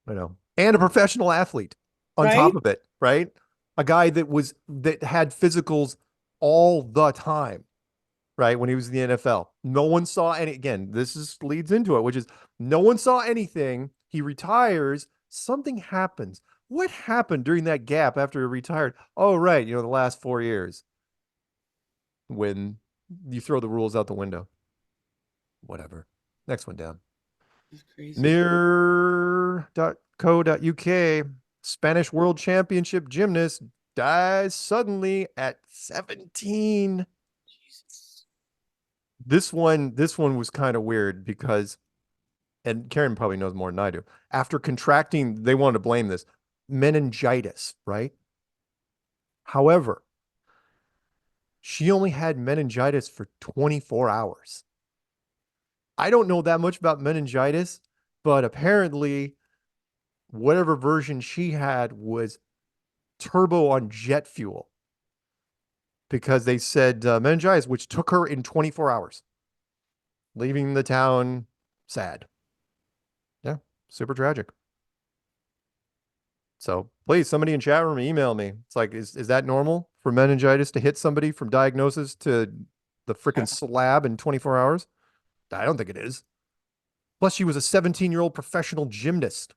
I know. And a professional athlete on top of it, right? A guy that had physicals all the time, right? When he was in the NFL. No one saw any, again, leads into it, which is no one saw anything. He retires. Something happens. What happened during that gap after he retired? Oh, right. The last 4 years when you throw the rules out the window. Whatever. Next one down. That's crazy. Mirror.co.uk. Spanish World Championship gymnast dies suddenly at 17. Jesus. This one was kind of weird because, and Karen probably knows more than I do. After contracting, they wanted to blame this meningitis, right? However, she only had meningitis for 24 hours. I don't know that much about meningitis, but apparently whatever version she had was turbo on jet fuel because they said meningitis, which took her in 24 hours, leaving the town sad. Yeah, super tragic. So please, somebody in chat room, email me. It's like, is that normal for meningitis to hit somebody from diagnosis to the freaking slab in 24 hours? I don't think it is. Plus, she was a 17-year-old professional gymnast.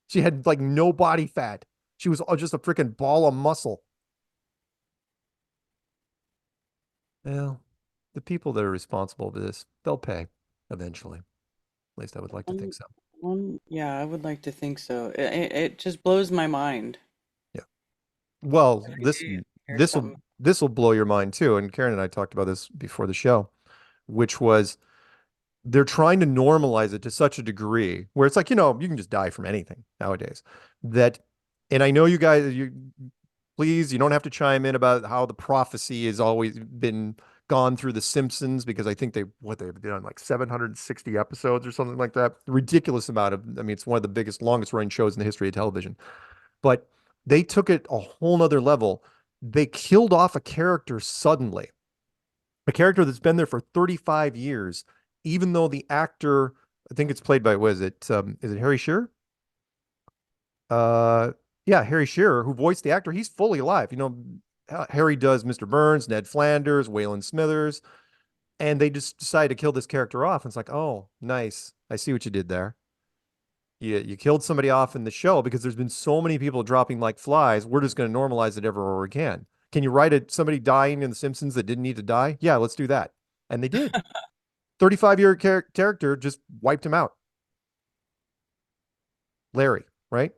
She had like no body fat. She was just a freaking ball of muscle. Well, the people that are responsible for this, they'll pay eventually. At least I would like to think so. Yeah, I would like to think so. It just blows my mind. Yeah. Well, this will blow your mind too. And Karen and I talked about this before the show, which was they're trying to normalize it to such a degree where it's like, you can just die from anything nowadays. And I know you guys, please, you don't have to chime in about how the prophecy has always been gone through the Simpsons, because I think they've done like 760 episodes or something like that. Ridiculous amount it's one of the biggest, longest running shows in the history of television. But they took it a whole nother level. They killed off a character suddenly, a character that's been there for 35 years, even though the actor, I think it's played by, is it Harry Shearer? Yeah, Harry Shearer, who voiced the actor, he's fully alive. Harry does Mr. Burns, Ned Flanders, Waylon Smithers. And they just decided to kill this character off. And it's like, oh, nice. I see what you did there. You killed somebody off in the show because there's been so many people dropping like flies. We're just going to normalize it everywhere we can. Can you write somebody dying in The Simpsons that didn't need to die? Yeah, let's do that. And they did. 35-year character just wiped him out. Larry, right?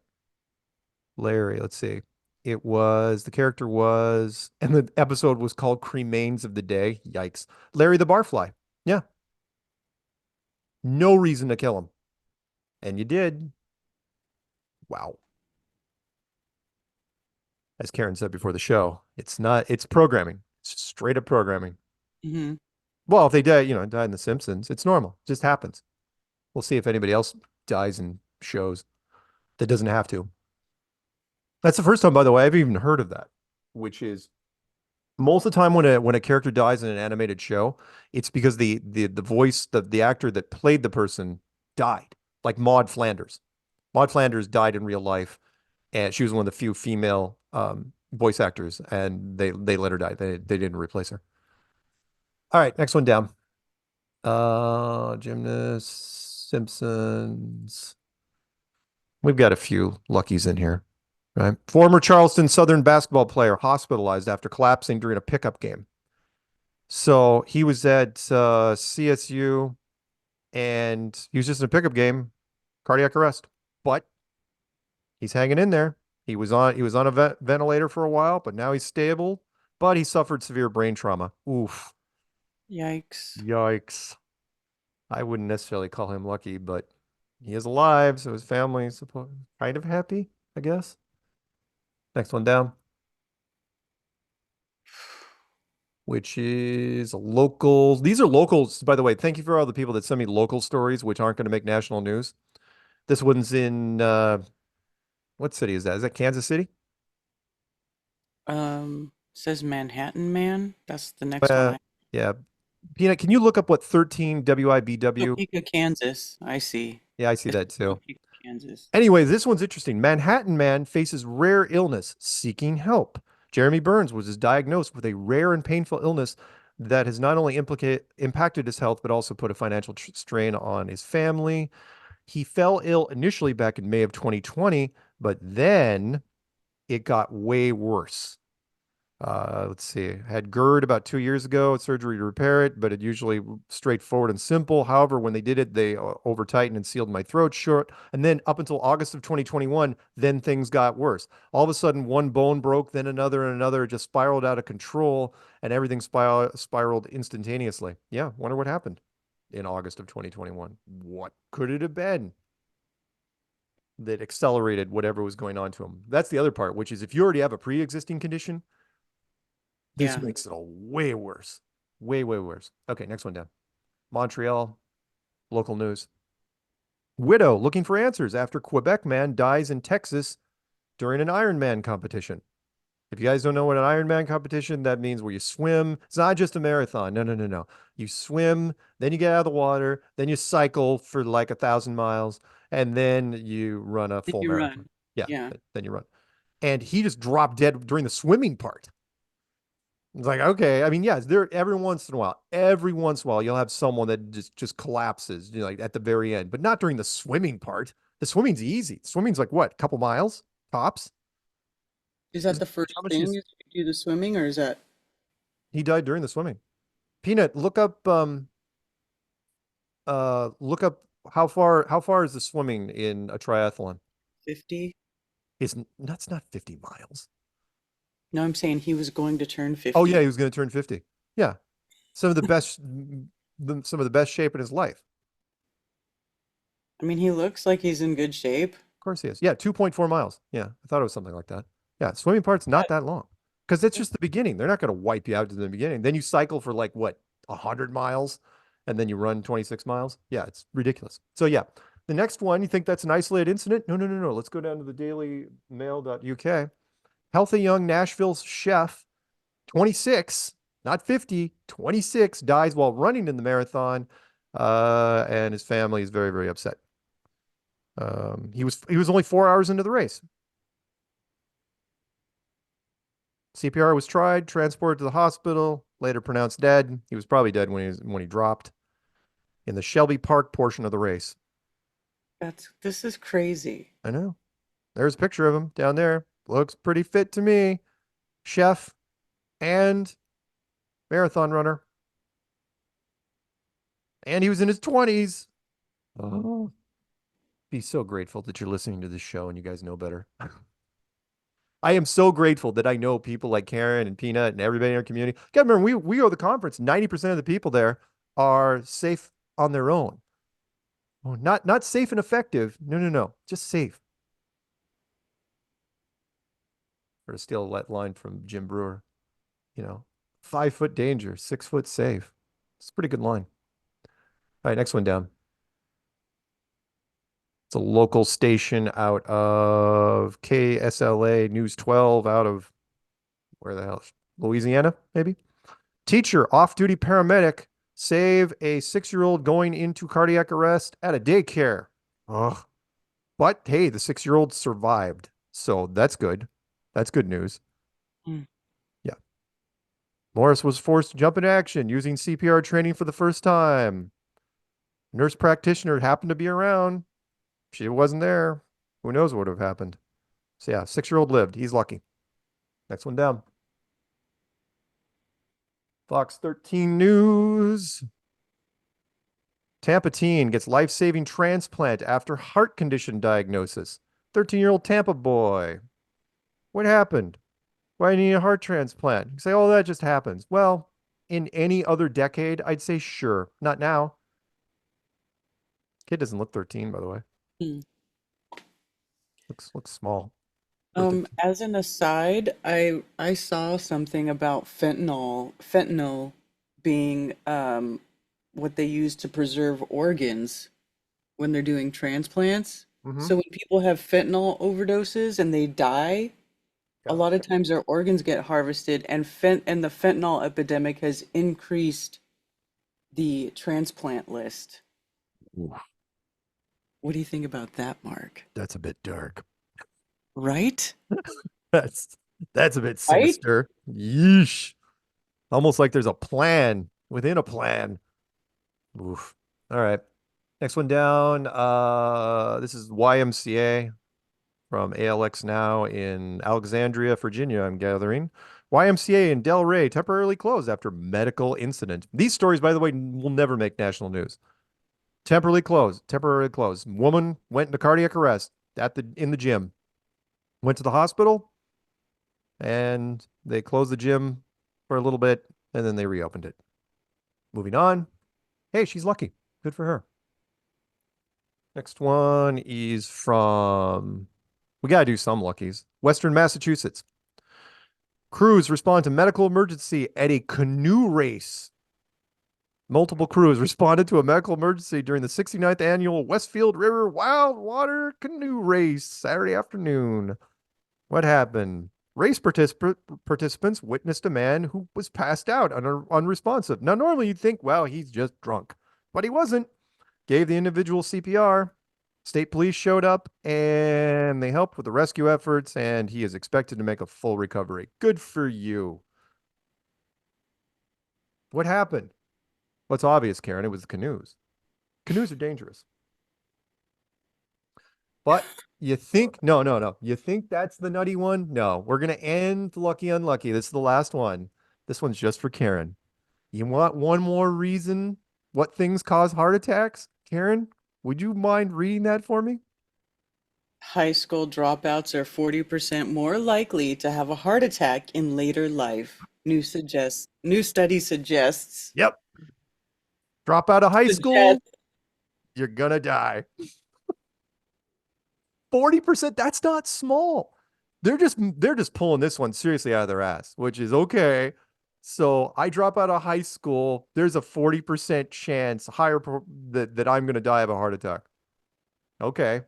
Larry, let's see. The character was, and the episode was called Cremains of the Day. Yikes. Larry the Barfly. Yeah. No reason to kill him. And you did. Wow. As Karen said before the show, it's programming. It's straight up programming. Mm-hmm. Well, if they died in The Simpsons, it's normal. It just happens. We'll see if anybody else dies in shows that doesn't have to. That's the first time, by the way, I've even heard of that, which is most of the time when a character dies in an animated show, it's because the voice, the actor that played the person died. Like Maud Flanders. Maud Flanders died in real life, and she was one of the few female voice actors, and they let her die. They didn't replace her. All right, next one down. Gymnast, Simpsons. We've got a few luckies in here, right? Former Charleston Southern basketball player hospitalized after collapsing during a pickup game. So he was at CSU, and he was just in a pickup game, cardiac arrest. But he's hanging in there. He was on a ventilator for a while, but now he's stable. But he suffered severe brain trauma. Oof. Yikes. I wouldn't necessarily call him lucky, but he is alive, so his family is kind of happy, I guess. Next one down. Which is locals. These are locals, by the way. Thank you for all the people that send me local stories, which aren't going to make national news. This one's in, what city is that? Is that Kansas City? Says Manhattan Man. That's the next one. Yeah. Peanut, can you look up what 13 WIBW? Topeka, Kansas. I see. Yeah, I see that too. Topeka, Kansas. Anyway, this one's interesting. Manhattan man faces rare illness, seeking help. Jeremy Burns was diagnosed with a rare and painful illness that has not only impacted his health, but also put a financial strain on his family. He fell ill initially back in May of 2020, but then it got way worse. Let's see. Had GERD about 2 years ago, surgery to repair it, but it usually straightforward and simple. However, when they did it, they over tightened and sealed my throat shut. And then up until August of 2021, then things got worse. All of a sudden, one bone broke, then another and another. It just spiraled out of control, and everything spiraled instantaneously. Yeah, wonder what happened in August of 2021. What could it have been that accelerated whatever was going on to him? That's the other part, which is if you already have a pre-existing condition, this makes it all way worse. Way, way worse. Okay, next one down. Montreal, local news. Widow looking for answers after Quebec man dies in Texas during an Ironman competition. If you guys don't know what an Ironman competition, that means where you swim. It's not just a marathon. No. You swim, then you get out of the water, then you cycle for like 1,000 miles, and then you run a full marathon. Yeah, then you run. And he just dropped dead during the swimming part. It's like, okay, I mean, yes, every once in a while, you'll have someone that just collapses, like at the very end, but not during the swimming part. The swimming's easy. Swimming's like what, a couple miles tops? Is that the first thing is you do the swimming, or is that? He died during the swimming. Peanut, look up how far is the swimming in a triathlon? 50. That's not 50 miles. No, I'm saying he was going to turn 50. Oh yeah, he was going to turn 50. Yeah. Some of the best shape in his life. I mean, he looks like he's in good shape. Of course he is. Yeah, 2.4 miles. Yeah, I thought it was something like that. Yeah, swimming part's not that long. Because it's just the beginning. They're not going to wipe you out in the beginning. Then you cycle for like, what, 100 miles? And then you run 26 miles? Yeah, it's ridiculous. So yeah, the next one, you think that's an isolated incident? No. Let's go down to the dailymail.uk. Healthy young Nashville chef, 26, not 50, 26, dies while running in the marathon, and his family is very, very upset. He was only 4 hours into the race. CPR was tried, transported to the hospital. later pronounced dead. He was probably dead when he dropped in the Shelby Park portion of the race. This is crazy. I know. There's a picture of him down there. Looks pretty fit to me. Chef and marathon runner. And he was in his 20s. Oh. Be so grateful that you're listening to this show and you guys know better. I am so grateful that I know people like Karen and Peanut and everybody in our community. God, remember, we go to the conference. 90% of the people there are safe on their own. Oh, not safe and effective. No. Just safe. Or to steal that line from Jim Brewer, 5-foot danger, 6-foot safe. It's a pretty good line. All right, next one down. It's a local station out of KSLA News 12 out of, where the hell? Louisiana, maybe? Teacher, off-duty paramedic, save a 6-year-old going into cardiac arrest at a daycare. Ugh. But, hey, the 6-year-old survived. So that's good. That's good news. Yeah. Morris was forced to jump into action using CPR training for the first time. Nurse practitioner happened to be around. She wasn't there. Who knows what would have happened? So yeah, 6-year-old lived. He's lucky. Next one down. Fox 13 News. Tampa teen gets life-saving transplant after heart condition diagnosis. 13-year-old Tampa boy. What happened? Why do you need a heart transplant? You say, oh, that just happens. Well, in any other decade, I'd say sure. Not now. Kid doesn't look 13, by the way. Looks small. As an aside, I saw something about fentanyl being what they use to preserve organs when they're doing transplants. So when people have fentanyl overdoses and they die, a lot of times their organs get harvested, and the fentanyl epidemic has increased the transplant list. Ooh. What do you think about that, Mark? That's a bit dark. Right? That's a bit sinister. Right? Yeesh. Almost like there's a plan within a plan. Oof. All right. Next one down. This is YMCA from ALX Now in Alexandria, Virginia, I'm gathering. YMCA in Delray temporarily closed after medical incident. These stories, by the way, will never make national news. Temporarily closed. Woman went into cardiac arrest in the gym. Went to the hospital, and they closed the gym for a little bit, and then they reopened it. Moving on. Hey, she's lucky. Good for her. Next one is from, we got to do some luckies. Western Massachusetts. Crews respond to medical emergency at a canoe race. Multiple crews responded to a medical emergency during the 69th annual Westfield River Wild Water Canoe Race Saturday afternoon. What happened? Race participants witnessed a man who was passed out, unresponsive. Now, normally you'd think, well, he's just drunk, but he wasn't. Gave the individual CPR. State police showed up, and they helped with the rescue efforts, and he is expected to make a full recovery. Good for you. What happened? Well, it's obvious, Karen. It was the canoes. Canoes are dangerous. But you think, no. You think that's the nutty one? No, we're going to end lucky unlucky. This is the last one. This one's just for Karen. You want one more reason what things cause heart attacks? Karen, would you mind reading that for me? High school dropouts are 40% more likely to have a heart attack in later life. New study suggests. Yep. Drop out of high school, you're going to die. 40%, that's not small. They're just pulling this one seriously out of their ass, which is okay. So I drop out of high school, there's a 40% chance higher that I'm going to die of a heart attack. Okay.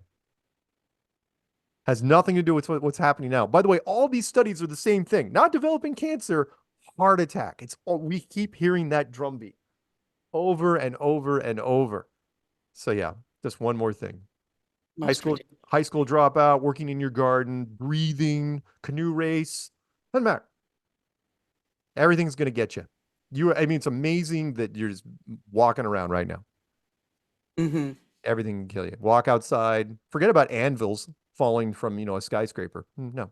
Has nothing to do with what's happening now. By the way, all these studies are the same thing. Not developing cancer, heart attack. We keep hearing that drumbeat over and over and over. So yeah, just one more thing. High school dropout, working in your garden, breathing, canoe race. Doesn't matter. Everything's going to get you. I mean, it's amazing that you're just walking around right now. Mm-hmm. Everything can kill you. Walk outside. Forget about anvils falling from, a skyscraper. No.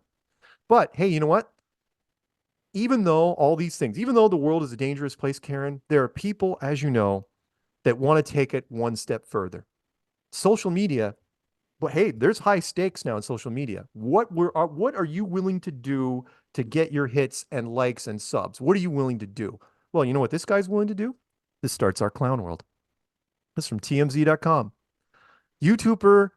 But hey, you know what? Even though all these things, even though the world is a dangerous place, Karen, there are people, as you know, that want to take it one step further. Social media, but hey, there's high stakes now in social media. What are you willing to do to get your hits and likes and subs? What are you willing to do? Well, you know what this guy's willing to do? This starts our clown world. This is from TMZ.com. YouTuber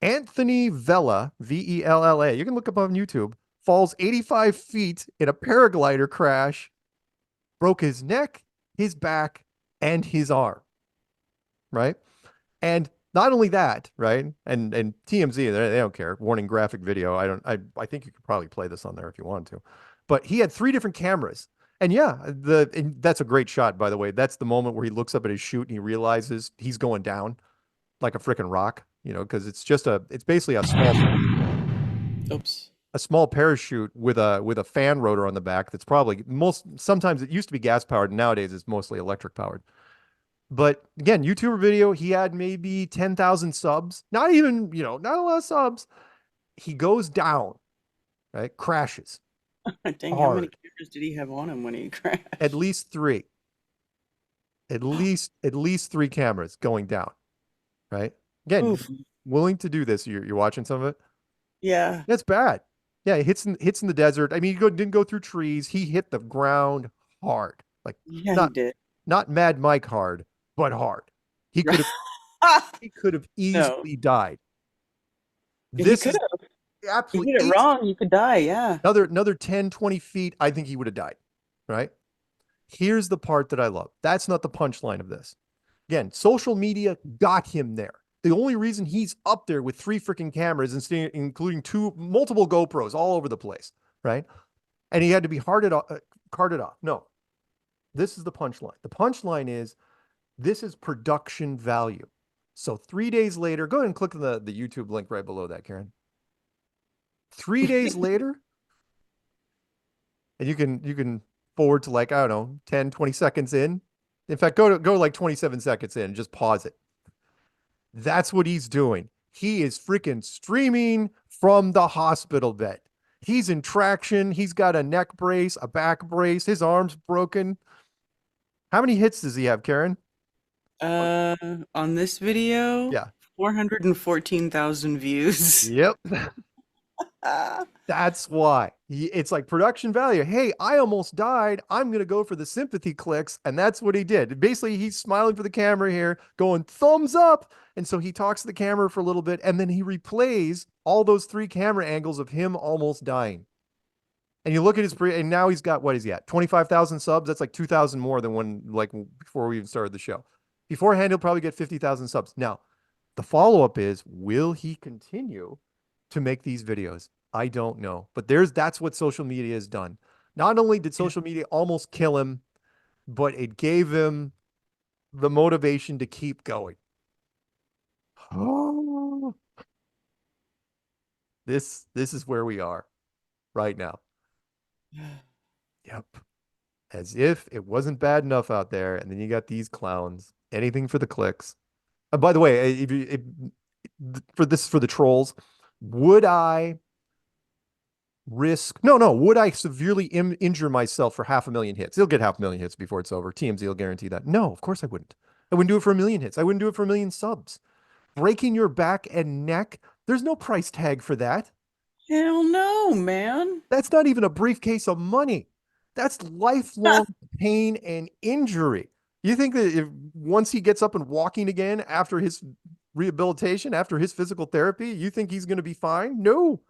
Anthony Vella, Vella, you can look up on YouTube, falls 85 feet in a paraglider crash, broke his neck, his back, and his arm. Right? And not only that, right? And TMZ, they don't care. Warning, graphic video. I think you could probably play this on there if you want to. But he had 3 different cameras. And yeah, and that's a great shot, by the way. That's the moment where he looks up at his chute and he realizes he's going down like a freaking rock, because it's basically a small parachute with a fan rotor on the back. That's probably sometimes it used to be gas powered. And nowadays it's mostly electric powered. But again, YouTuber video, he had maybe 10,000 subs, not even, not a lot of subs. He goes down, right? Crashes. Dang, how many cameras did he have on him when he crashed? At least 3. At least 3 cameras going down, right? Again, Oof. Willing to do this. You're watching some of it? Yeah. That's bad. Yeah, it hits in the desert. I mean, he didn't go through trees. He hit the ground hard. Like, Yeah, he did. Not Mad Mike hard, but hard. He could have easily died. This is absolutely, you hit it wrong, you could die. Yeah. Another 10, 20 feet, I think he would have died. Right? Here's the part that I love. That's not the punchline of this. Again, social media got him there. The only reason he's up there with 3 freaking cameras, including multiple GoPros all over the place, right? And he had to be carted off. No, this is the punchline. The punchline is, this is production value. So 3 days later, go ahead and click the YouTube link right below that, Karen. 3 days later, and you can forward to, like, I don't know, 10, 20 seconds in. In fact, go like 27 seconds in and just pause it. That's what he's doing. He is freaking streaming from the hospital bed. He's in traction. He's got a neck brace, a back brace. His arm's broken. How many hits does he have, Karen? On this video? Yeah. 414,000 views. Yep. That's why. It's like production value. Hey, I almost died. I'm going to go for the sympathy clicks. And that's what he did. Basically, he's smiling for the camera here, going thumbs up. And so he talks to the camera for a little bit, and then he replays all those 3 camera angles of him almost dying. And you look at and now he's got, what is he at? 25,000 subs. That's like 2,000 more than before we even started the show. Beforehand, he'll probably get 50,000 subs. Now, the follow-up is, will he continue to make these videos? I don't know. But that's what social media has done. Not only did social media almost kill him, but it gave him the motivation to keep going. Oh. This is where we are right now. Yep. As if it wasn't bad enough out there, and then you got these clowns. Anything for the clicks. By the way, for the trolls, would I risk? No. Would I severely injure myself for 500,000 hits? He'll get 500,000 hits before it's over. TMZ will guarantee that. No, of course I wouldn't. I wouldn't do it for 1,000,000 hits. I wouldn't do it for 1,000,000 subs. Breaking your back and neck, there's no price tag for that. Hell no, man. That's not even a briefcase of money. That's lifelong pain and injury. You think that once he gets up and walking again after his rehabilitation, after his physical therapy, you think he's going to be fine? No.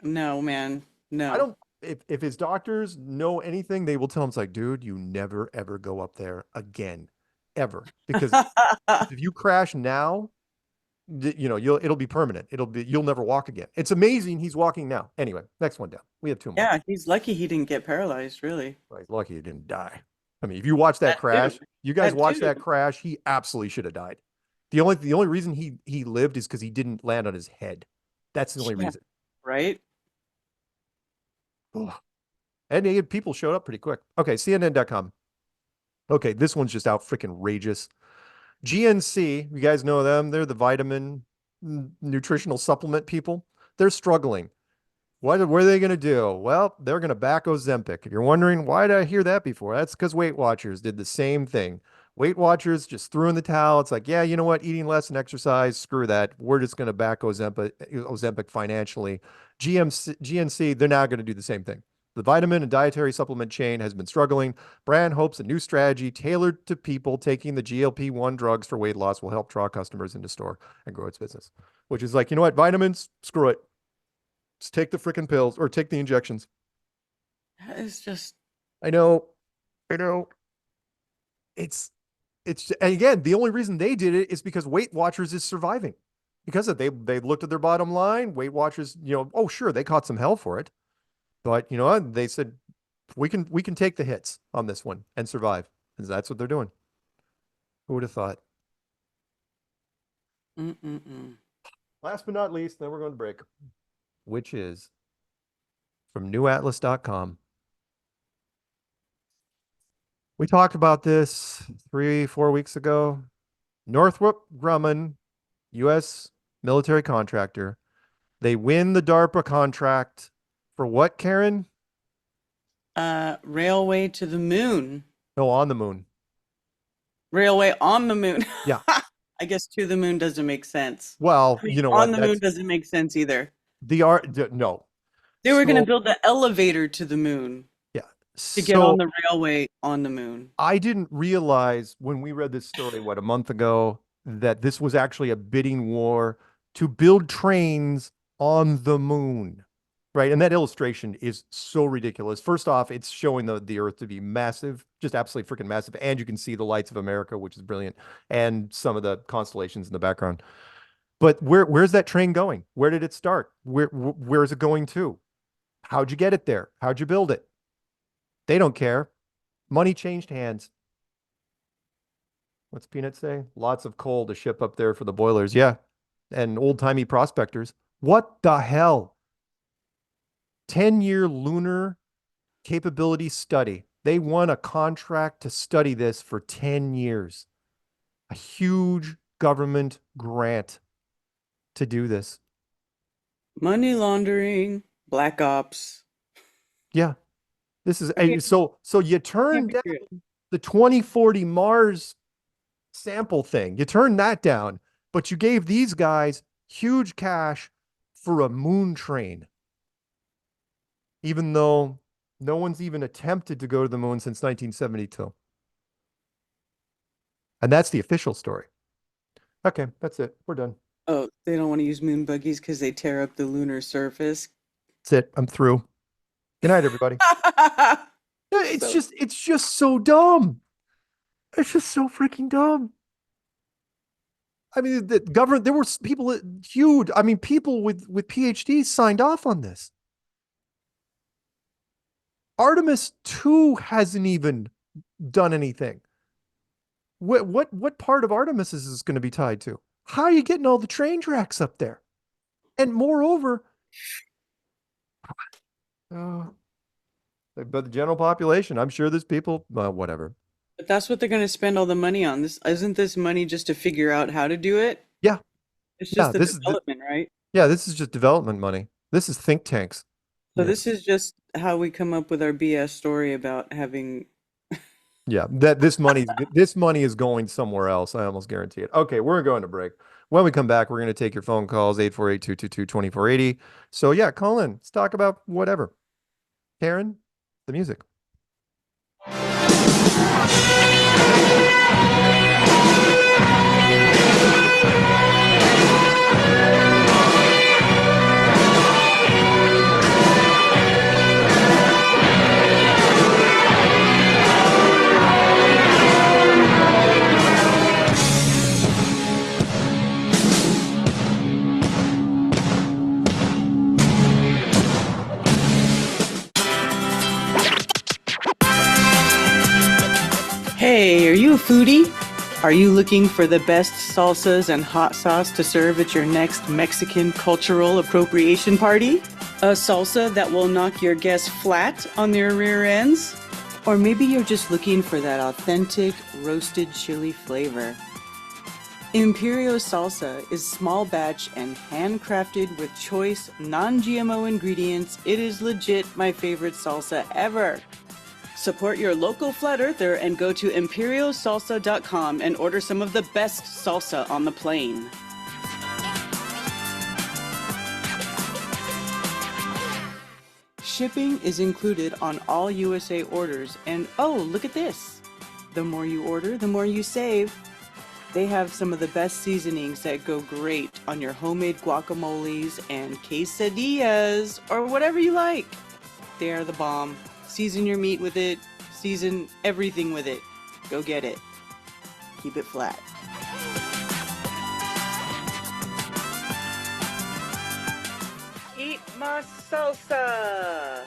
No, man. No. I don't. If his doctors know anything, they will tell him, it's like, dude, you never, ever go up there again. Ever. Because if you crash now, it'll be permanent. You'll never walk again. It's amazing he's walking now. Anyway, next one down. We have 2 more. Yeah, he's lucky he didn't get paralyzed, really. Well, he's lucky he didn't die. I mean, if you watch that crash, you guys watch that crash, he absolutely should have died. The only reason he lived is because he didn't land on his head. That's the only reason. Right? Oh. And people showed up pretty quick. Okay, CNN.com. Okay, this one's just out freaking outrageous. GNC, you guys know them. They're the vitamin nutritional supplement people. They're struggling. What are they going to do? Well, they're going to back Ozempic. If you're wondering, why did I hear that before? That's because Weight Watchers did the same thing. Weight Watchers just threw in the towel. It's like, yeah, you know what? Eating less and exercise, screw that. We're just going to back Ozempic financially. GNC, they're now going to do the same thing. The vitamin and dietary supplement chain has been struggling. Brand hopes a new strategy tailored to people taking the GLP-1 drugs for weight loss will help draw customers into store and grow its business. Which is like, you know what? Vitamins, screw it. Just take the freaking pills or take the injections. It's just... I know. It's, and again, the only reason they did it is because Weight Watchers is surviving. Because they looked at their bottom line. Weight Watchers, oh, sure, they caught some hell for it. But you know what? They said we can take the hits on this one and survive. And that's what they're doing. Who would have thought? Last but not least, then we're going to break, which is from newatlas.com. We talked about this 3-4 weeks ago. Northrop Grumman, U.S. military contractor. They win the DARPA contract. For what, Karen? Railway to the moon. No, on the moon. Railway on the moon. Yeah. I guess to the moon doesn't make sense. Well, you know what? On the moon doesn't make sense either. No. They were going to build the elevator to the moon. Yeah. To get on the railway on the moon. I didn't realize when we read this story, a month ago, that this was actually a bidding war to build trains on the moon. Right. And that illustration is so ridiculous. First off, it's showing the Earth to be massive, just absolutely freaking massive. And you can see the lights of America, which is brilliant. And some of the constellations in the background. But where's that train going? Where did it start? Where is it going to? How'd you get it there? How'd you build it? They don't care. Money changed hands. What's Peanut say? Lots of coal to ship up there for the boilers. Yeah. And old-timey prospectors. What the hell? 10-year lunar capability study. They won a contract to study this for 10 years. A huge government grant to do this. Money laundering, black ops. Yeah. This is so you turned down the 2040 Mars sample thing. You turned that down, but you gave these guys huge cash for a moon train. Even though no one's even attempted to go to the moon since 1972. And that's the official story. Okay, that's it. We're done. Oh, they don't want to use moon buggies because they tear up the lunar surface. That's it. I'm through. Good night, everybody. It's just so dumb. It's just so freaking dumb. I mean, the government, there were people huge. I mean, people with PhDs signed off on this. Artemis 2 hasn't even done anything. What part of Artemis is this going to be tied to? How are you getting all the train tracks up there? And moreover, but the general population, I'm sure there's people, whatever. But that's what they're going to spend all the money on. Isn't this money just to figure out how to do it? Yeah. It's just the development, right? Yeah, this is just development money. This is think tanks. So this is just how we come up with our BS story about having. Yeah, this money is going somewhere else. I almost guarantee it. Okay, we're going to break. When we come back, we're going to take your phone calls, 848-222-2480. So yeah, call in. Let's talk about whatever. Karen, the music. Hey, are you a foodie? Are you looking for the best salsas and hot sauce to serve at your next Mexican cultural appropriation party? A salsa that will knock your guests flat on their rear ends? Or maybe you're just looking for that authentic roasted chili flavor. Imperio Salsa is small batch and handcrafted with choice non-GMO ingredients. It is legit my favorite salsa ever. Support your local flat earther and go to imperiosalsa.com and order some of the best salsa on the plane. Shipping is included on all USA orders, and oh, look at this. The more you order, the more you save. They have some of the best seasonings that go great on your homemade guacamoles and quesadillas, or whatever you like. They are the bomb. Season your meat with it, season everything with it. Go get it. Keep it flat. Eat my salsa!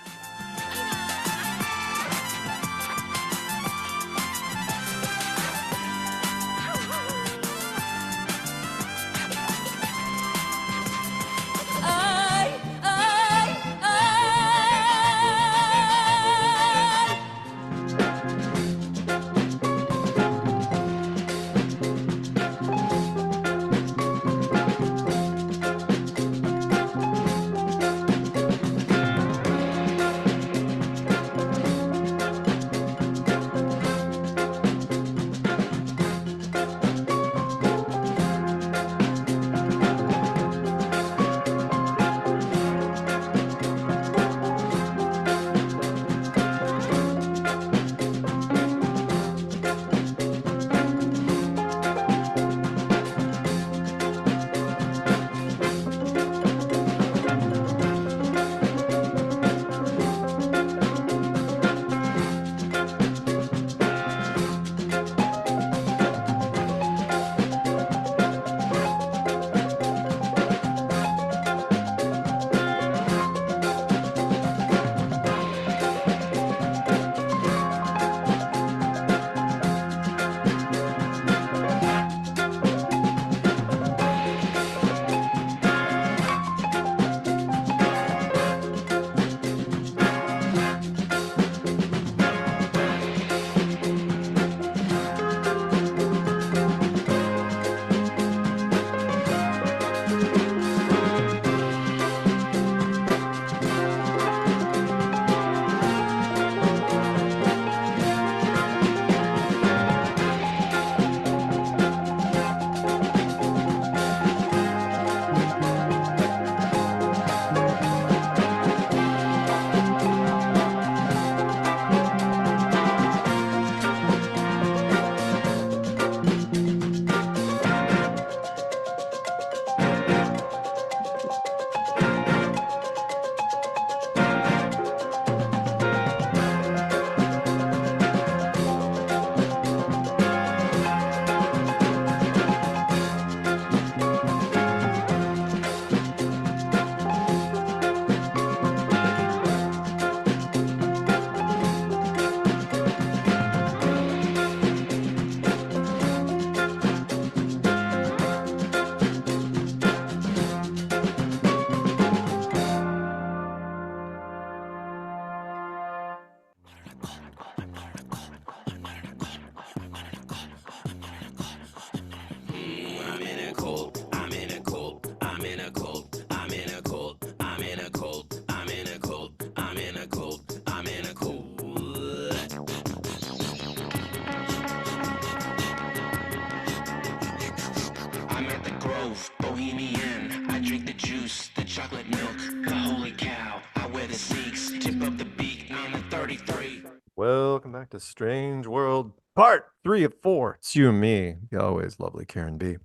Welcome back to Strange World, part 3 of 4. It's you and me, the always lovely Karen B.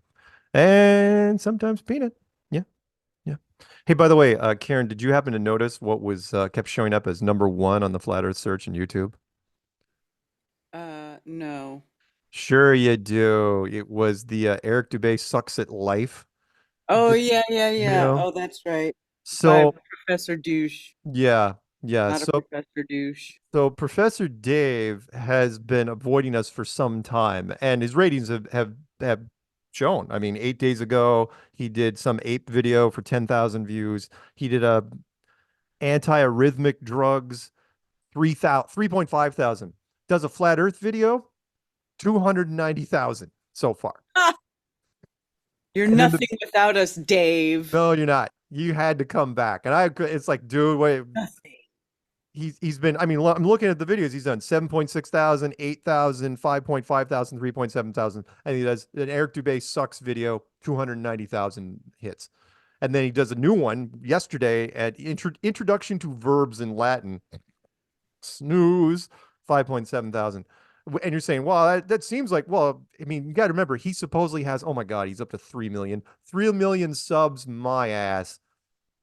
And sometimes Peanut. Yeah, yeah. Hey, by the way, Karen, did you happen to notice what was kept showing up as #1 on the Flat Earth search in YouTube? No. Sure you do. It was the Eric Dubé sucks at life. Oh, yeah, yeah, yeah. Video. Oh, that's right. By So, Professor Douche. yeah, yeah. Not a So, Professor Douche. so Professor Dave has been avoiding us for some time, and his ratings have shown. I mean, 8 days ago, he did some ape video for 10,000 views. He did a anti-arrhythmic drugs, 3.5 thousand. Does a flat Earth video, 290,000 so far. You're And then nothing without us, Dave. No, you're not. You had to come back, and it's like, dude, wait. Nothing. He's been. I mean, I'm looking at the videos. He's done 7.6 thousand, 8,000, 5.5 thousand, 3.7 thousand, and he does an Eric Dubé sucks video, 290,000 hits. And then he does a new one yesterday at Introduction to Verbs in Latin. Snooze, 5.7 thousand. And you're saying, well, that seems like, well, I mean, you got to remember, he supposedly has, oh my God, he's up to 3 million. 3 million subs, my ass.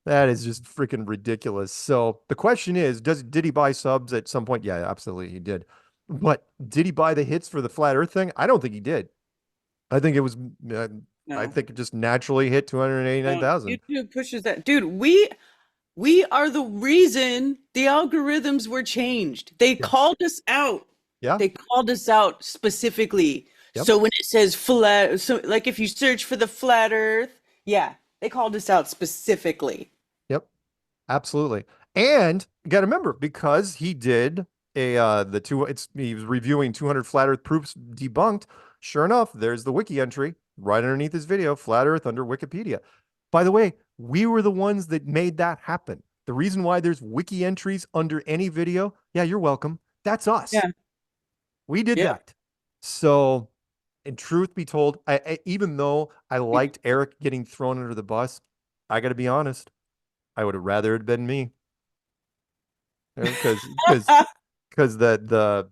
That is just freaking ridiculous. So the question is, did he buy subs at some point? Yeah, absolutely he did. But did he buy the hits for the flat Earth thing? I don't think he did. I think it was, I think it just naturally hit 289,000. YouTube pushes that. Dude, we are the reason the algorithms were changed. They called us out. Yeah. They called us out specifically. Yep. So when it says flat, so like if you search for the flat Earth, yeah, they called us out specifically. Yep, absolutely. And you got to remember, because he did he was reviewing 200 flat Earth proofs debunked. Sure enough, there's the wiki entry right underneath his video, flat Earth under Wikipedia. By the way, we were the ones that made that happen. The reason why there's wiki entries under any video, yeah, you're welcome. That's us. Yeah. We did that. So, in truth be told, even though I liked Eric getting thrown under the bus, I got to be honest, I would have rather it been me. Because the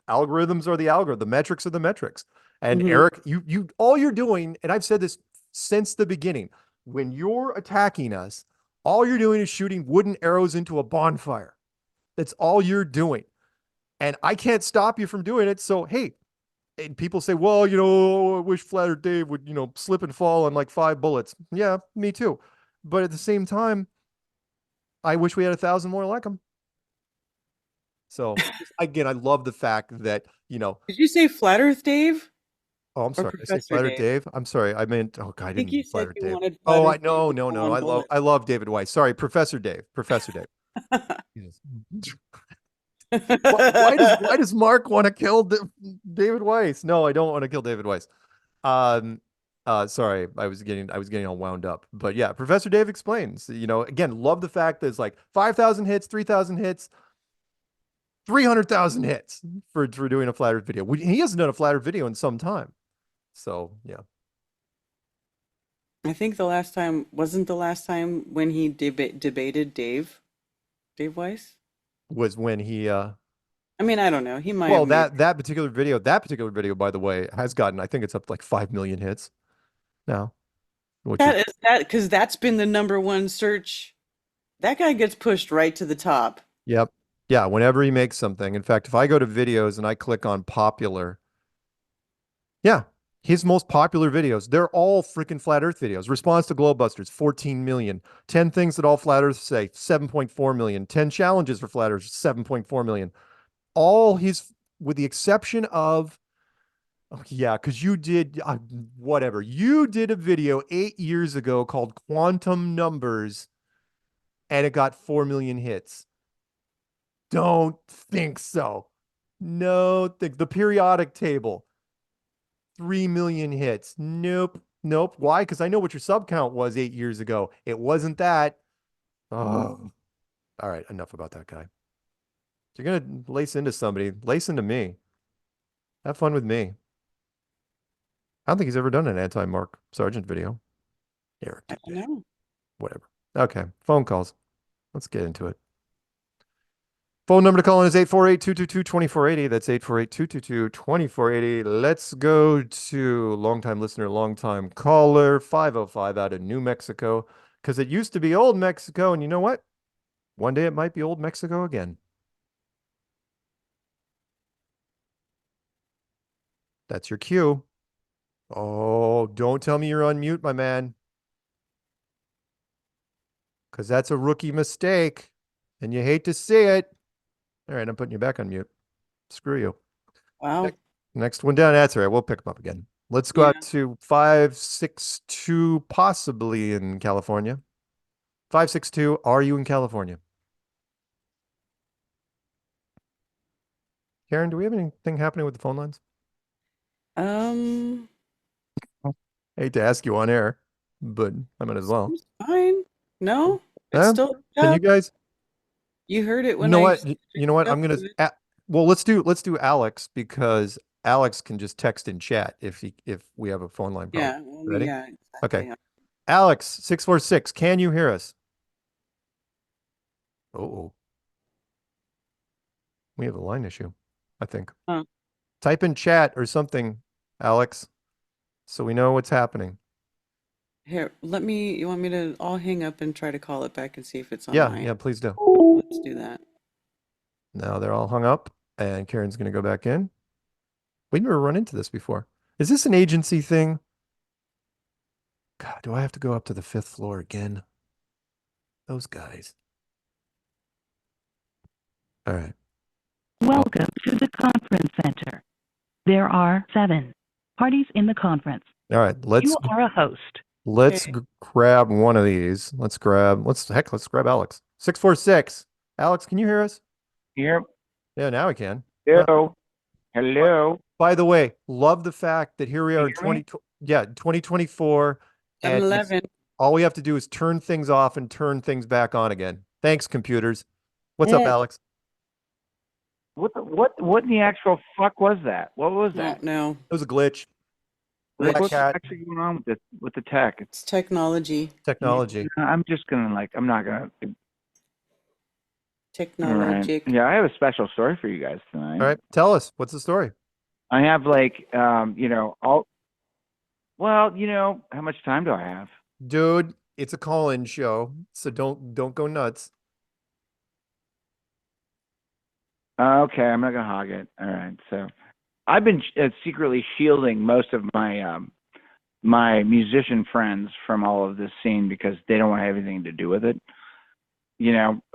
algorithms are the algorithm, the metrics are the metrics. And Eric, you all you're doing, and I've said this since the beginning, when you're attacking us, all you're doing is shooting wooden arrows into a bonfire. That's all you're doing. And I can't stop you from doing it. So, hey, and people say, well, I wish Flat Earth Dave would, slip and fall on like 5 bullets. Yeah, me too. But at the same time, I wish we had 1,000 more like him. So again, I love the fact that, Did you say Flat Earth Dave? Oh, I'm sorry. I say Flat Earth Dave? I'm sorry. I meant, oh God, I didn't mean Flat Earth Dave. Oh, no. I love David Weiss. Sorry, Professor Dave. Why does Mark want to kill David Weiss? No, I don't want to kill David Weiss. Sorry, I was getting all wound up. But yeah, Professor Dave explains. Again, love the fact that it's like 5,000 hits, 3,000 hits, 300,000 hits for doing a flat Earth video. He hasn't done a flat Earth video in some time. So yeah. I think wasn't the last time when he debated Dave Weiss? Was when he I mean, I don't know. He might. Well, that particular video, by the way, has gotten, I think it's up to like 5 million hits now. Because that's been the #1 search. That guy gets pushed right to the top. Yep. Yeah. Whenever he makes something. In fact, if I go to videos and I click on popular, yeah, his most popular videos, they're all freaking flat Earth videos. Response to Globebusters, 14 million. 10 things that all flat Earth say, 7.4 million. 10 challenges for flat Earth, 7.4 million. All his, with the exception of, because you did, whatever. You did a video 8 years ago called Quantum Numbers, and it got 4 million hits. Don't think so. No, the periodic table. 3 million hits. Nope. Why? Because I know what your sub count was 8 years ago. It wasn't that. Oh. All right. Enough about that guy. If you're going to lace into somebody, lace into me. Have fun with me. I don't think he's ever done an anti-Mark Sargent video. Eric. I don't know. Whatever. Okay. Phone calls. Let's get into it. Phone number to call in is 848-222-2480. That's 848-222-2480. Let's go to longtime listener, longtime caller, 505 out of New Mexico. Because it used to be old Mexico, and you know what? One day it might be old Mexico again. That's your cue. Oh, don't tell me you're on mute, my man. Because that's a rookie mistake, and you hate to see it. All right, I'm putting you back on mute. Screw you. Wow. Next one down. That's all right. We'll pick them up again. Let's go out to 562, possibly in California. 562, are you in California? Karen, do we have anything happening with the phone lines? Um, I hate to ask you on air, but I might as well. seems fine. No, it's Huh? still Can you up. guys? You heard it You when know I what? You know what? up I'm gonna. to it. Well, let's do Alex because Alex can just text in chat if we have a phone line problem. Yeah, well, Ready? yeah, Okay. exactly. Alex 646. Can you hear us? Oh, we have a line issue, I think. Huh. Type in chat or something, Alex, so we know what's happening. Here, you want me to, I'll hang up and try to call it back and see if it's on Yeah, my, yeah, please do. let's do that. Now they're all hung up, and Karen's going to go back in. We've never run into this before. Is this an agency thing? God, do I have to go up to the 5th floor again? Those guys. All right. Welcome to the conference center. There are 7 parties in the conference. All right, You are a host. let's grab one of these. Let's grab Alex. 646. Alex, can you hear us? Yep. Yeah, now we can. Hello. Hello. By the way, love the fact that here we are in Can you hear me? 2024. And 7-Eleven. all we have to do is turn things off and turn things back on again. Thanks, computers. What's up, Yeah. Alex? What in the actual fuck was that? What was that? No, It was a glitch. Like, Black what's cat. actually going on with the tech? it's technology. Technology. I'm just gonna I'm not gonna. All right. Technologic. Yeah, I have a special story for you guys tonight. All right, tell us. What's the story? I have how much time do I have? Dude, it's a call-in show, so don't go nuts. Okay, I'm not gonna hog it. All right, so I've been secretly shielding most of my my musician friends from all of this scene because they don't want to have anything to do with it,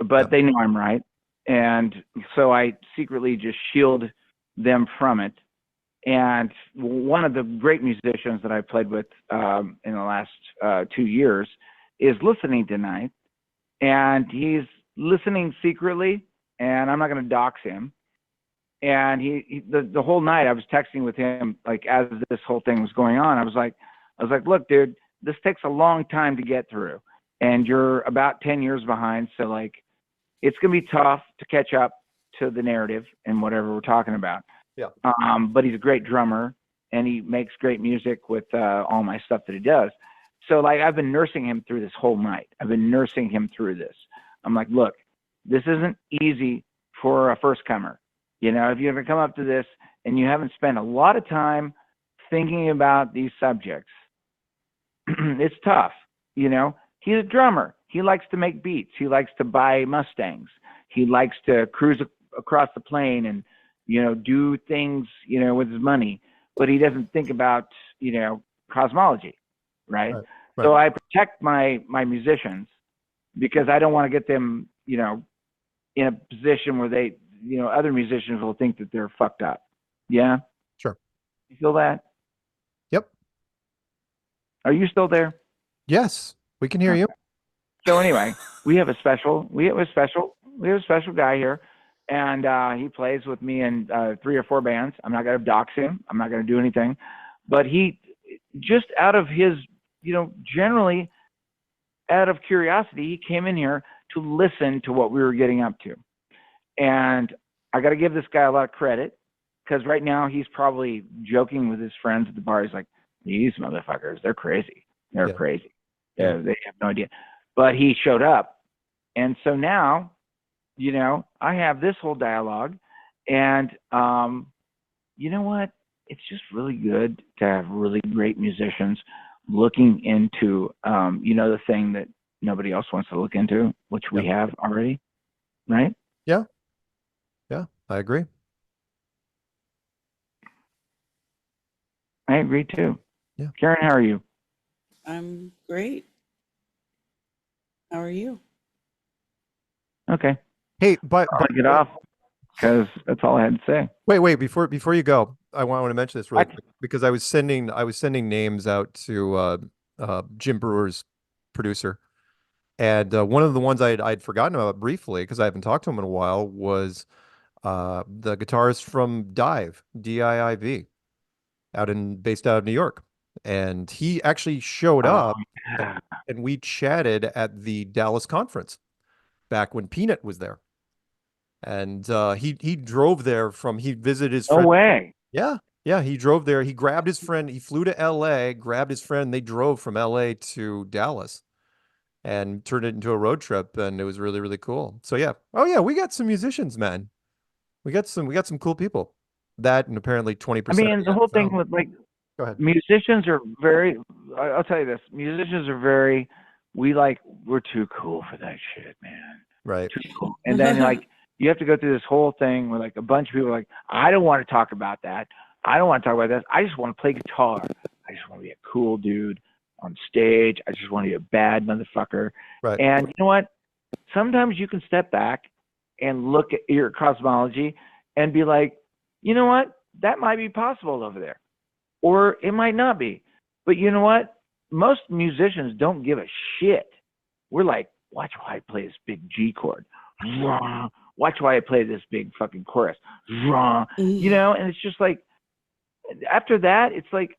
but they know I'm right, and so I secretly just shield them from it. And one of the great musicians that I played with in the last 2 years is listening tonight, and he's listening secretly, and I'm not going to dox him. And the whole night I was texting with him, like as this whole thing was going on, I was like, look, dude, this takes a long time to get through, and you're about 10 years behind, so like, it's going to be tough to catch up to the narrative and whatever we're talking about. Yeah. But he's a great drummer, and he makes great music with all my stuff that he does. So like, I've been nursing him through this whole night. I've been nursing him through this. I'm like, look, this isn't easy for a first comer. If you ever come up to this and you haven't spent a lot of time thinking about these subjects, it's tough. He's a drummer. He likes to make beats. He likes to buy Mustangs. He likes to cruise across the plain and, do things, with his money, but he doesn't think about, cosmology. Right. So I protect my musicians because I don't want to get them, in a position where they, other musicians will think that they're fucked up. Yeah. Sure. You feel that? Yep. Are you still there? Yes, we can hear you. So anyway, we have a special guy here, and he plays with me in 3 or 4 bands. I'm not going to dox him. I'm not going to do anything, but he just out of his, generally out of curiosity, he came in here to listen to what we were getting up to. And I got to give this guy a lot of credit because right now he's probably joking with his friends at the bar. He's like, these motherfuckers, they're crazy. They're crazy. Yeah, they have no idea. But he showed up. And so now, I have this whole dialogue. And you know what? It's just really good to have really great musicians looking into, the thing that nobody else wants to look into, which we have already. Right? Yeah. Yeah, I agree. I agree too. Yeah. Karen, how are you? I'm great. How are you? Okay. Hey, but I'll get off because that's all I had to say. Wait, before you go, I want to mention this really quick because I was sending names out to Jim Brewer's producer, And one of the ones I'd forgotten about briefly because I haven't talked to him in a while was the guitarist from Dive, DIIV, based out of New York. And he actually showed up and we chatted at the Dallas conference back when Peanut was there. And he drove there he visited his friend. No way. Yeah. Yeah, he drove there. He grabbed his friend. He flew to LA, grabbed his friend. They drove from LA to Dallas and turned it into a road trip. And it was really, really cool. So yeah. Oh yeah, we got some musicians, man. We got some cool people. That and apparently 20%. I mean, the whole thing with like Go ahead. musicians are I'll tell you this. Musicians are we're too cool for that shit, man. Right. Too cool. And then like you have to go through this whole thing where like a bunch of people are like, I don't want to talk about that. I don't want to talk about this. I just want to play guitar. I just want to be a cool dude on stage. I just want to be a bad motherfucker. Right. And you know what? Sometimes you can step back and look at your cosmology and be like, you know what? That might be possible over there. Or it might not be. But you know what? Most musicians don't give a shit. We're like, watch why I play this big G chord. Watch why I play this big fucking chorus. You know, and it's just like, after that, it's like,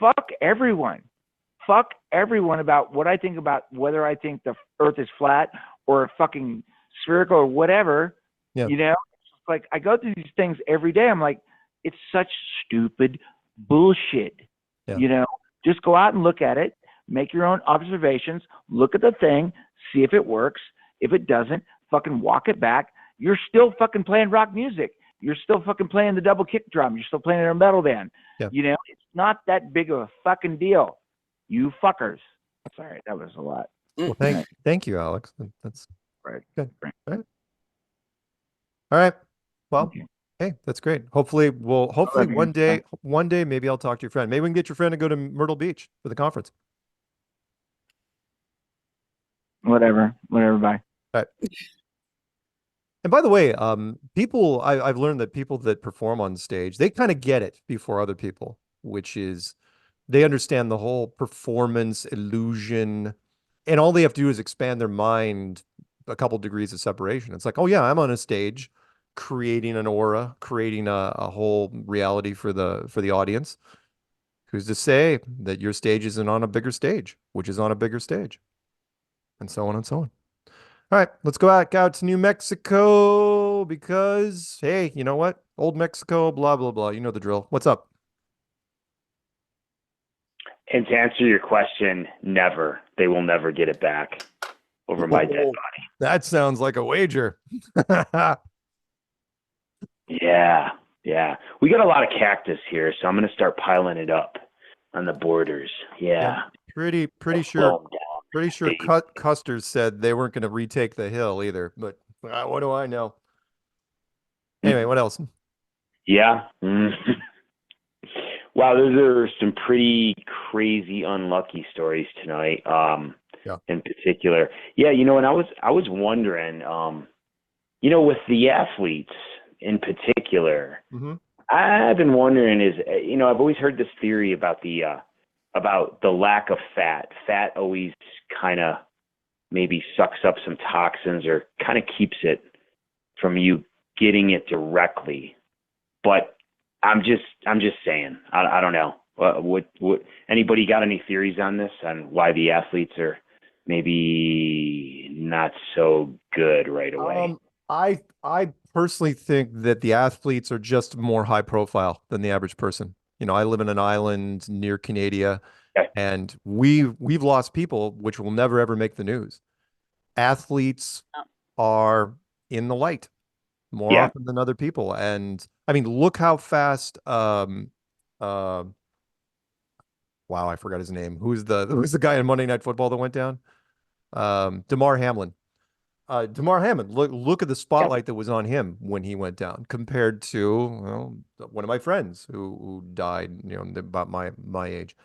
fuck everyone. Fuck everyone about what I think about whether I think the earth is flat or fucking spherical or whatever. Yeah. You know, it's like I go through these things every day. I'm like, it's such stupid bullshit. Yeah. You know, just go out and look at it, make your own observations, look at the thing, see if it works. If it doesn't, fucking walk it back. You're still fucking playing rock music. You're still fucking playing the double kick drum. You're still playing in a metal band. Yeah. You know, it's not that big of a fucking deal. You fuckers. Sorry, that was a lot. Well, thank you, Alex. That's right. Good. Right. All right. Well, hey, that's great. Hopefully one day, maybe I'll talk to your friend. Maybe we can get your friend to go to Myrtle Beach for the conference. Whatever. Bye. All right. And by the way, I've learned that people that perform on stage, they kind of get it before other people, which is they understand the whole performance illusion, and all they have to do is expand their mind a couple degrees of separation. It's like, oh yeah, I'm on a stage creating an aura, creating a whole reality for the audience. Who's to say that your stage isn't on a bigger stage, which is on a bigger stage, and so on and so on. All right, let's go out to New Mexico because, hey, you know what? Old Mexico, blah, blah, blah. You know the drill. What's up? And to answer your question, never. They will never get it back over my dead body. That sounds like a wager. Yeah. We got a lot of cactus here, so I'm going to start piling it up on the borders. Yeah. Pretty sure. Pretty sure Custer said they weren't going to retake the hill either, but what do I know? Anyway, what else? Yeah. Wow, those are some pretty crazy, unlucky stories tonight. In particular, yeah. You know, and I was wondering, you know, with the athletes in particular, I've been wondering you know, I've always heard this theory about the lack of fat. Fat always kind of maybe sucks up some toxins or kind of keeps it from you getting it directly. But I'm just saying, I don't know. What anybody got any theories on this, on why the athletes are maybe not so good right away? I personally think that the athletes are just more high profile than the average person. You know, I live in an island near Canada, and we've lost people which will never ever make the news. Athletes are in the light more often than other people, and I mean, look how fast. Wow, I forgot his name. Who's the guy in Monday Night Football that went down? Damar Hamlin. Damar Hamlin. Look at the spotlight that was on him when he went down, compared to one of my friends who died. You know, about my age.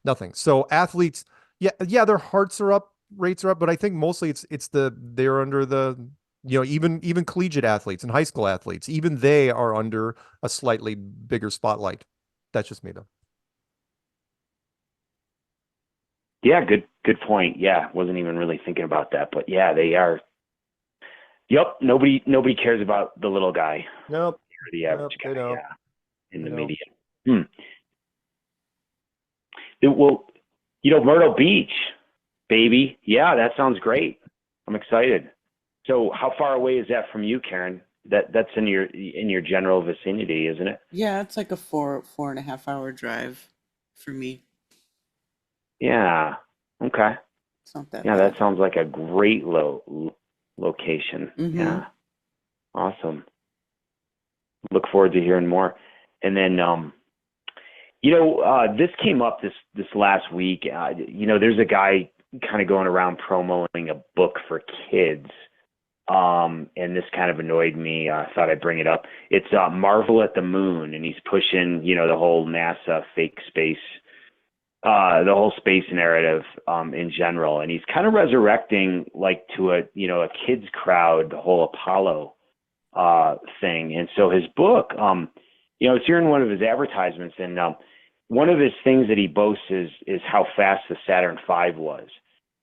Nothing. So athletes, yeah, their hearts are up, rates are up, but I think mostly they're under the, you know, even collegiate athletes and high school athletes, even they are under a slightly bigger spotlight. That's just me though. Yeah, good point. Yeah, wasn't even really thinking about that, but yeah, they are. Yep, nobody cares about the little guy. Nope. Or the average guy. Yeah, in the media. Well, Myrtle Beach, baby. Yeah, that sounds great. I'm excited. So, how far away is that from you, Karen? That's in your general vicinity, isn't it? Yeah, it's like a 4.5 hour drive for me. Yeah. Okay. It's not that Yeah, bad. that sounds like a great location. Mm-hmm. Yeah. Awesome. Look forward to hearing more. And then, this came up this last week. There's a guy kind of going around promoting a book for kids. And this kind of annoyed me. I thought I'd bring it up. It's Marvel at the Moon, and he's pushing, the whole NASA fake space, the whole space narrative in general. And he's kind of resurrecting, like, to a kids crowd, the whole Apollo thing. And so his book, it's here in one of his advertisements, and one of his things that he boasts is how fast the Saturn V was.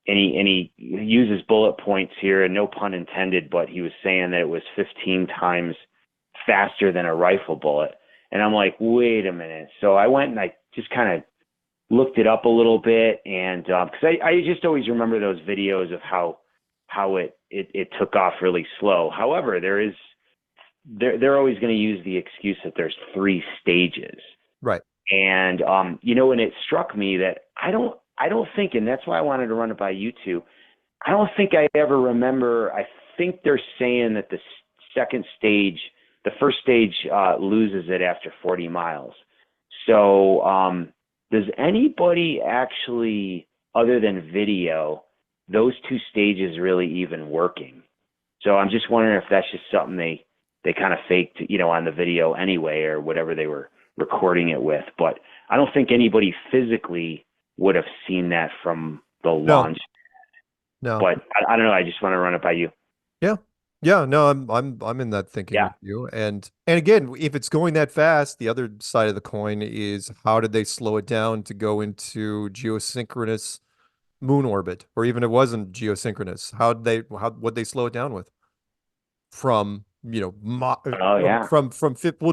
And he uses bullet points here, and no pun intended, but he was saying that it was 15 times faster than a rifle bullet. And I'm like, wait a minute. So I went and I just kind of looked it up a little bit, and because I just always remember those videos of how it took off really slow. However, they're always going to use the excuse that there's 3 stages. Right. And and it struck me that I don't think, and that's why I wanted to run it by you two, I don't think I ever remember. I think they're saying that the first stage loses it after 40 miles. So does anybody actually, other than video, those 2 stages really even working? So I'm just wondering if that's just something they kind of faked, on the video anyway, or whatever they were recording it with. But I don't think anybody physically would have seen that from the launch. No. But I don't know. I just want to run it by you. Yeah. Yeah. No, I'm in that thinking with you. And again, if it's going that fast, the other side of the coin is, how did they slow it down to go into geosynchronous moon orbit? Or even if it wasn't geosynchronous, what'd they slow it down with? From, we'll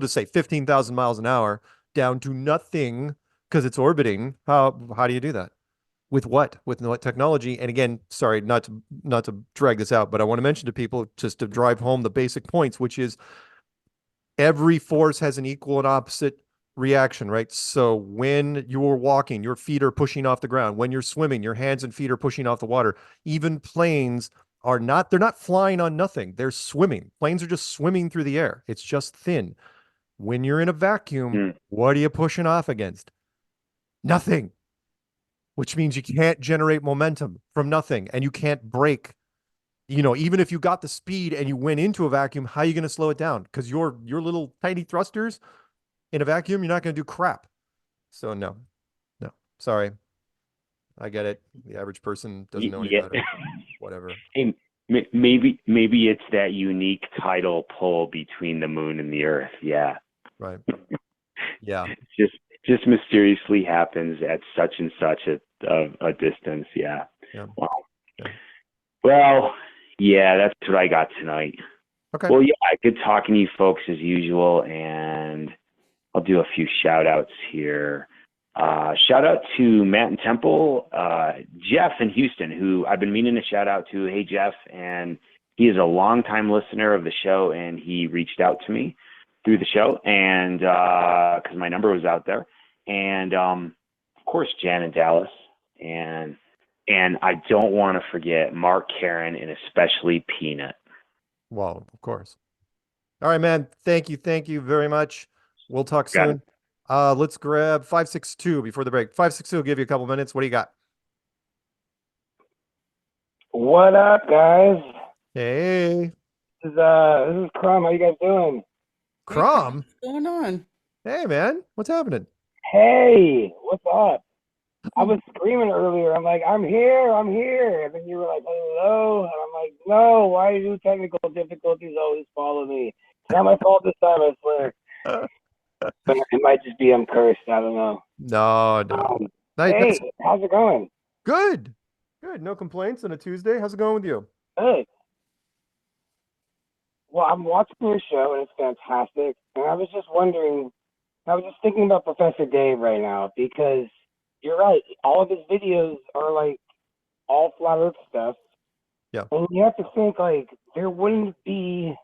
just say 15,000 miles an hour down to nothing because it's orbiting. How do you do that? With what? With what technology? And again, sorry, not to drag this out, but I want to mention to people, just to drive home the basic points, which is every force has an equal and opposite reaction, right? So when you're walking, your feet are pushing off the ground. When you're swimming, your hands and feet are pushing off the water. Even planes they're not flying on nothing. They're swimming. Planes are just swimming through the air. It's just thin. When you're in a vacuum, what are you pushing off against? Nothing. Which means you can't generate momentum from nothing, and you can't brake. Even if you got the speed and you went into a vacuum, how are you going to slow it down? Because your little tiny thrusters in a vacuum, you're not going to do crap. So no, sorry. I get it. The average person doesn't know any better. Whatever. Hey, maybe it's that unique tidal pull between the moon and the Earth. Yeah. Right. Yeah. Just mysteriously happens at such and such a distance. Yeah. Wow. Yeah. Well, yeah, that's what I got tonight. Okay. Well, yeah, good talking to you folks as usual, and I'll do a few shout outs here. Shout out to Matt and Temple, Jeff in Houston, who I've been meaning to shout out to. Hey, Jeff. And he is a longtime listener of the show, and he reached out to me through the show, and because my number was out there. And of course, Jan in Dallas, and I don't want to forget Mark, Karen, and especially Peanut. Well, of course. All right, man. Thank you very much. We'll talk soon. Let's grab 562 before the break. 562 will give you a couple minutes. What do you got? What up, guys? Hey. This is Crumb. How you guys doing? Crumb? What's going on? Hey, man. What's happening? Hey, what's up? I was screaming earlier. I'm like, I'm here. And then you were like, hello. And I'm like, no, why do technical difficulties always follow me? It's not my fault this time, I swear. But it might just be I'm cursed. I don't know. No. Hey, how's it going? Good. Good. No complaints on a Tuesday. How's it going with you? Hey. Well, I'm watching your show and it's fantastic. And I was just wondering, I was just thinking about Professor Dave right now because you're right. All of his videos are like all flat Earth stuff. Yeah. And you have to think like there wouldn't be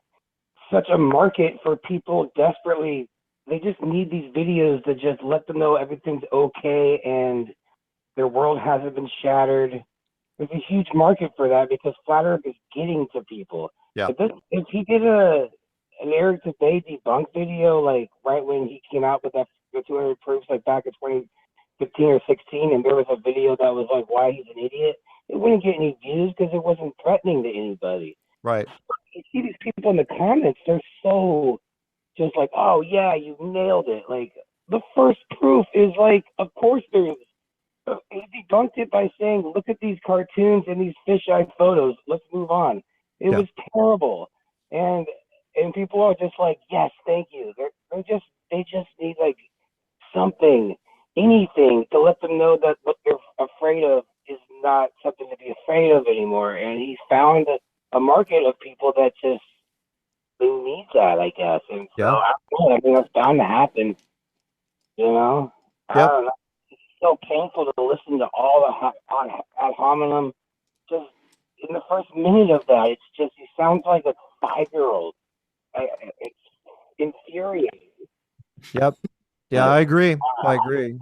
such a market for people desperately. They just need these videos to just let them know everything's okay and their world hasn't been shattered. There's a huge market for that because flat Earth is getting to people. Yeah. If he did an Eric Today debunk video like right when he came out with that the 200 proofs like back in 2015 or 16, and there was a video that was like why he's an idiot, it wouldn't get any views because it wasn't threatening to anybody. Right. You see these people in the comments, they're so just like, oh yeah, you nailed it. Like the first proof is like, of course there's. He debunked it by saying, look at these cartoons and these fisheye photos. Let's move on. It was terrible. And people are just like, yes, thank you. They just need like something, anything to let them know that what they're afraid of is not something to be afraid of anymore. And he found a market of people that just who needs that, I guess. And so I don't know, I mean that's bound to happen. You know? I don't know. So painful to listen to all the ad hominem. Just in the first minute of that, it's just he sounds like a 5-year-old. It's infuriating. Yep. Yeah, I agree. I agree.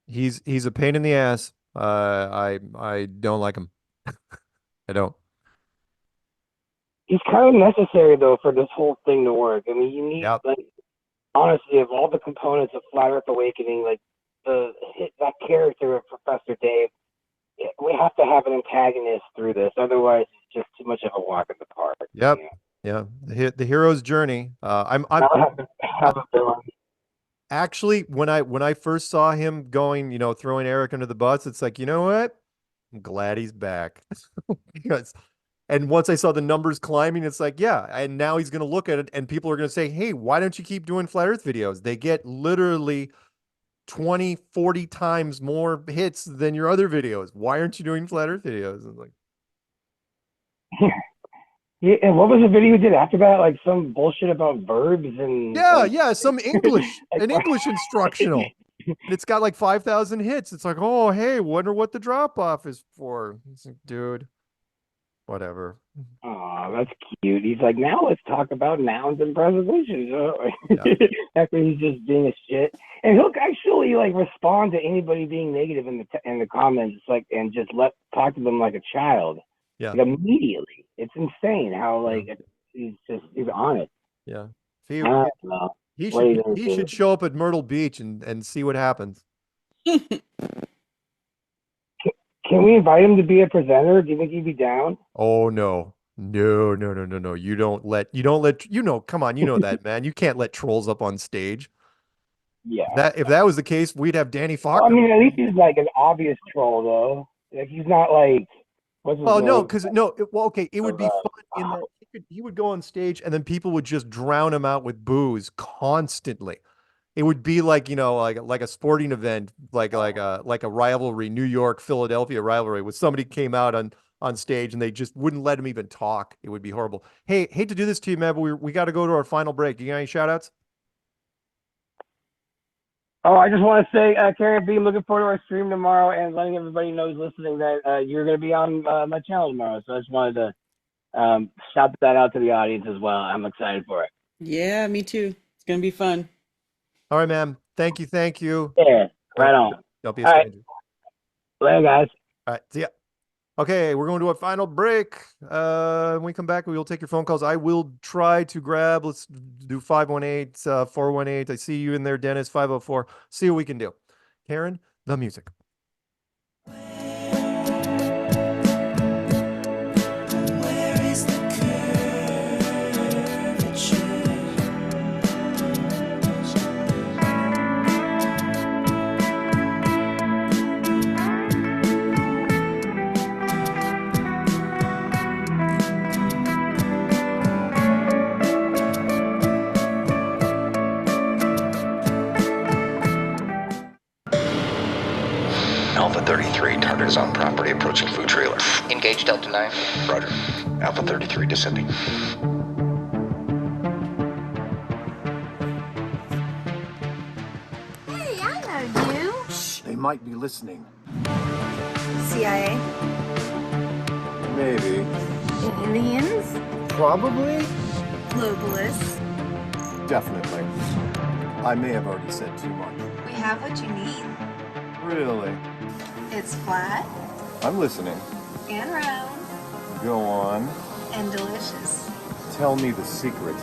He's a pain in the ass. I don't like him. I don't. He's kind of necessary though for this whole thing to work. I mean, you need like. Honestly, of all the components of Flat Earth Awakening, like that character of Professor Dave, we have to have an antagonist through this. Otherwise, it's just too much of a walk in the park. Yep. Yeah. The hero's journey. I'm actually when I first saw him going, throwing Eric under the bus, it's like, you know what? I'm glad he's back. And once I saw the numbers climbing, it's like, yeah. And now he's going to look at it and people are going to say, hey, why don't you keep doing Flat Earth videos? They get literally 20, 40 times more hits than your other videos. Why aren't you doing Flat Earth videos? And like, yeah. And what was the video you did after that? Like some bullshit about verbs and. Yeah. Some English, an English instructional. It's got like 5,000 hits. It's like, oh, hey, wonder what the drop off is for. It's like, dude. Whatever. Oh, that's cute. He's like, now let's talk about nouns and prepositions. After he's just being a shit, and he'll actually like respond to anybody being negative in the comments, like, and just talk to them like a child. Yeah. Like, immediately. It's insane how like he's on it. Yeah. He should show up at Myrtle Beach and see what happens. Can we invite him to be a presenter? Do you think he'd be down? Oh no. No. You don't let come on, that, man. You can't let trolls up on stage. Yeah. If that was the case, we'd have Danny Fox. Well, I mean, at least he's like an obvious troll though. Like he's not like it would be fun in that he would go on stage and then people would just drown him out with booze constantly. It would be like, like a sporting event, like a rivalry, New York, Philadelphia rivalry, where somebody came out on stage and they just wouldn't let him even talk. It would be horrible. Hey, hate to do this to you, man, but we got to go to our final break. You got any shout outs? Oh, I just want to say, Karen B, looking forward to our stream tomorrow and letting everybody know who's listening that you're going to be on my channel tomorrow. So I just wanted to shout that out to the audience as well. I'm excited for it. Yeah, me too. It's going to be fun. All right, man. Thank you. Yeah, right on. Don't be a stranger. Later, guys. All right, see ya. Okay, we're going to a final break. When we come back, we will take your phone calls. I will try to grab, let's do 518, 418. I see you in there, Dennis, 504. See what we can do. Karen, the music. Alpha 33, target is on property, approaching food trailer. Engage Delta 9. Roger. Alpha 33 descending. Hey, I know you. Shh, they might be listening. CIA? Maybe. Aliens? Probably? Globalists? Definitely. I may have already said too much. We have what you need. Really? It's flat I'm listening. and round Go on. and delicious. Tell me the secret.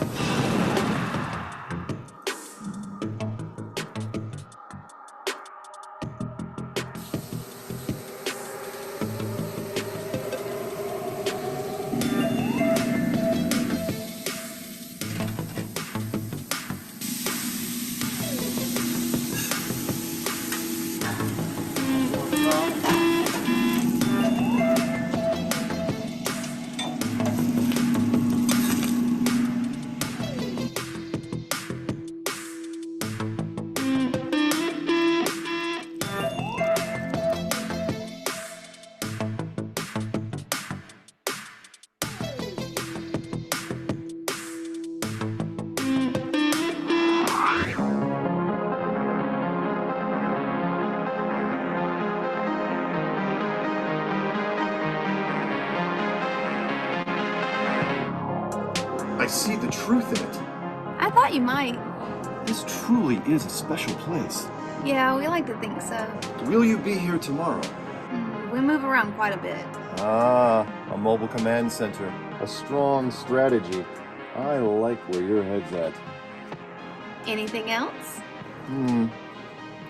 I see the truth in it. I thought you might. This truly is a special place. Yeah, we like to think so. Will you be here tomorrow? We move around quite a bit. Ah, a mobile command center. A strong strategy. I like where your head's at. Anything else?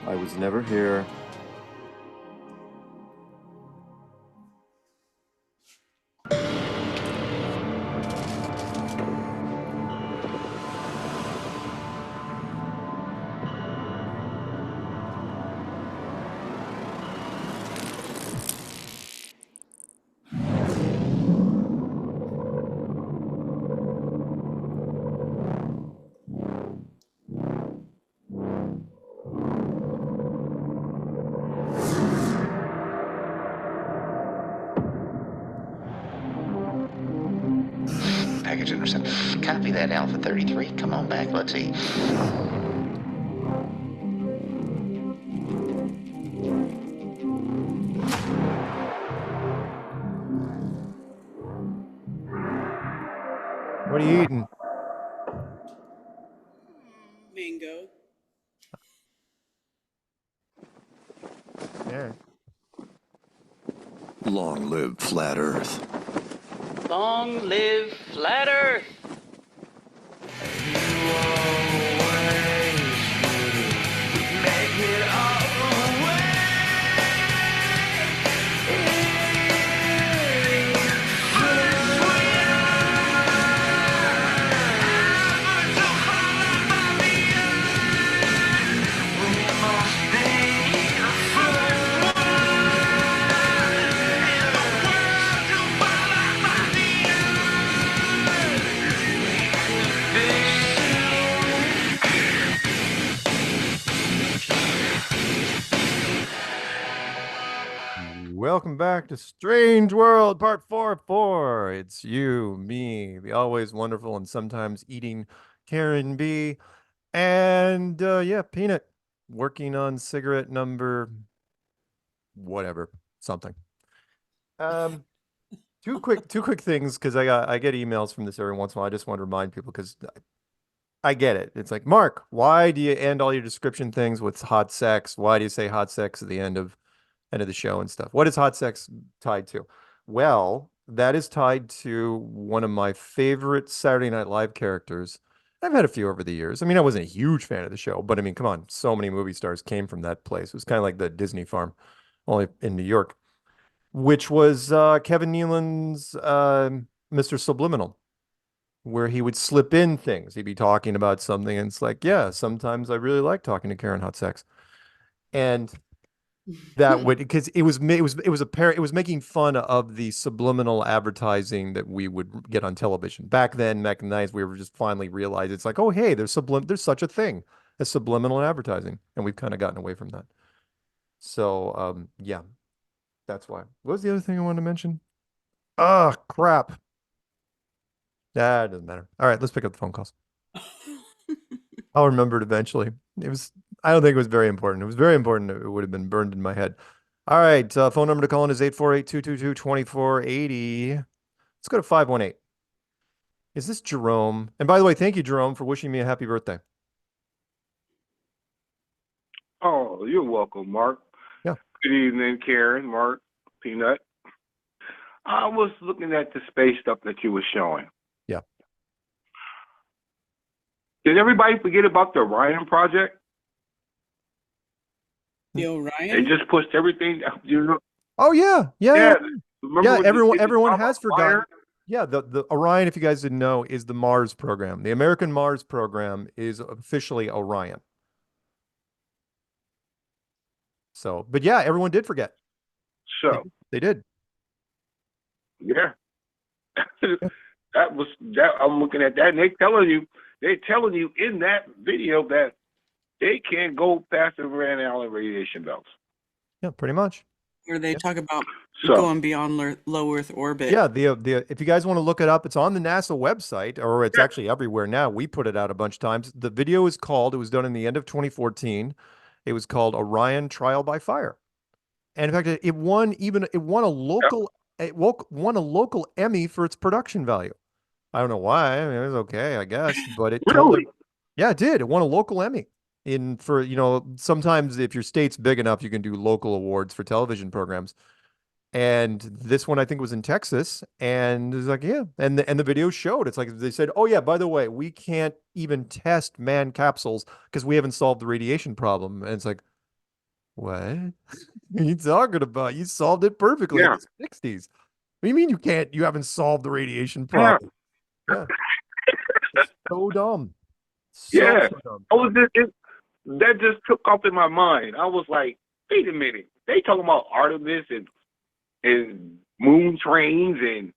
I was never here. Package intercepted. Copy that, Alpha 33. Come on back, let's eat. What are you eating? Mango. Yeah. Long live Flat Earth. Long live Flat Earth! Welcome back to Strange World, Part 4. It's you, me, the always wonderful and sometimes eating Karen B. And yeah, Peanut, working on cigarette number whatever, something. Two quick things, because I get emails from this every once in a while. I just want to remind people, because I get it. It's like, Mark, why do you end all your description things with hot sex? Why do you say hot sex at the end of the show and stuff? What is hot sex tied to? Well, that is tied to one of my favorite Saturday Night Live characters. I've had a few over the years. I mean, I wasn't a huge fan of the show, but I mean, come on, so many movie stars came from that place. It was kind of like the Disney farm, only in New York, which was Kevin Nealon's Mr. Subliminal, where he would slip in things. He'd be talking about something, and it's like, yeah, sometimes I really like talking to Karen Hot Sex. And that would, because it was making fun of the subliminal advertising that we would get on television back then. Back in the 90s, we were just finally realized it's like, oh hey, there's such a thing as subliminal advertising, and we've kind of gotten away from that. So yeah, that's why. What was the other thing I wanted to mention? Ah, crap. That doesn't matter. All right, let's pick up the phone calls. I'll remember it eventually. I don't think it was very important. It was very important. It would have been burned in my head. All right, phone number to call in is 848-222-2480. Let's go to 518. Is this Jerome? And by the way, thank you, Jerome, for wishing me a happy birthday. Oh, you're welcome, Mark. Yeah. Good evening, Karen, Mark, Peanut. I was looking at the space stuff that you were showing. Yeah. Did everybody forget about the Orion project? The They Orion? just pushed everything. Oh yeah. Remember when Everyone the has forgotten. Yeah, the Orion, if you guys didn't know, is the Mars program. The American Mars program is officially Orion. So, but yeah, everyone did forget. So they did. Yeah. that. I'm looking at that, and they're telling you in that video that they can't go past the Van Allen radiation belts. Yeah, pretty much. Where they talk about going beyond low Earth orbit. Yeah, the if you guys want to look it up, it's on the NASA website, or it's actually everywhere now. We put it out a bunch of times. The video is called, it was done in the end of 2014. It was called Orion Trial by Fire. And in fact, it won a local Emmy for its production value. I don't know why. I mean, it was okay, I guess, but it yeah, it did. It won a local Emmy. Sometimes if your state's big enough, you can do local awards for television programs. And this one, I think, was in Texas, and it's like, yeah, and the video showed. It's like they said, oh yeah, by the way, we can't even test manned capsules because we haven't solved the radiation problem. And it's like, what are you talking about? You solved it perfectly in the 60s. What do you mean you haven't solved the radiation problem? Yeah. So dumb. So dumb. That just took off in my mind. I was like, wait a minute. They talking about Artemis and moon trains and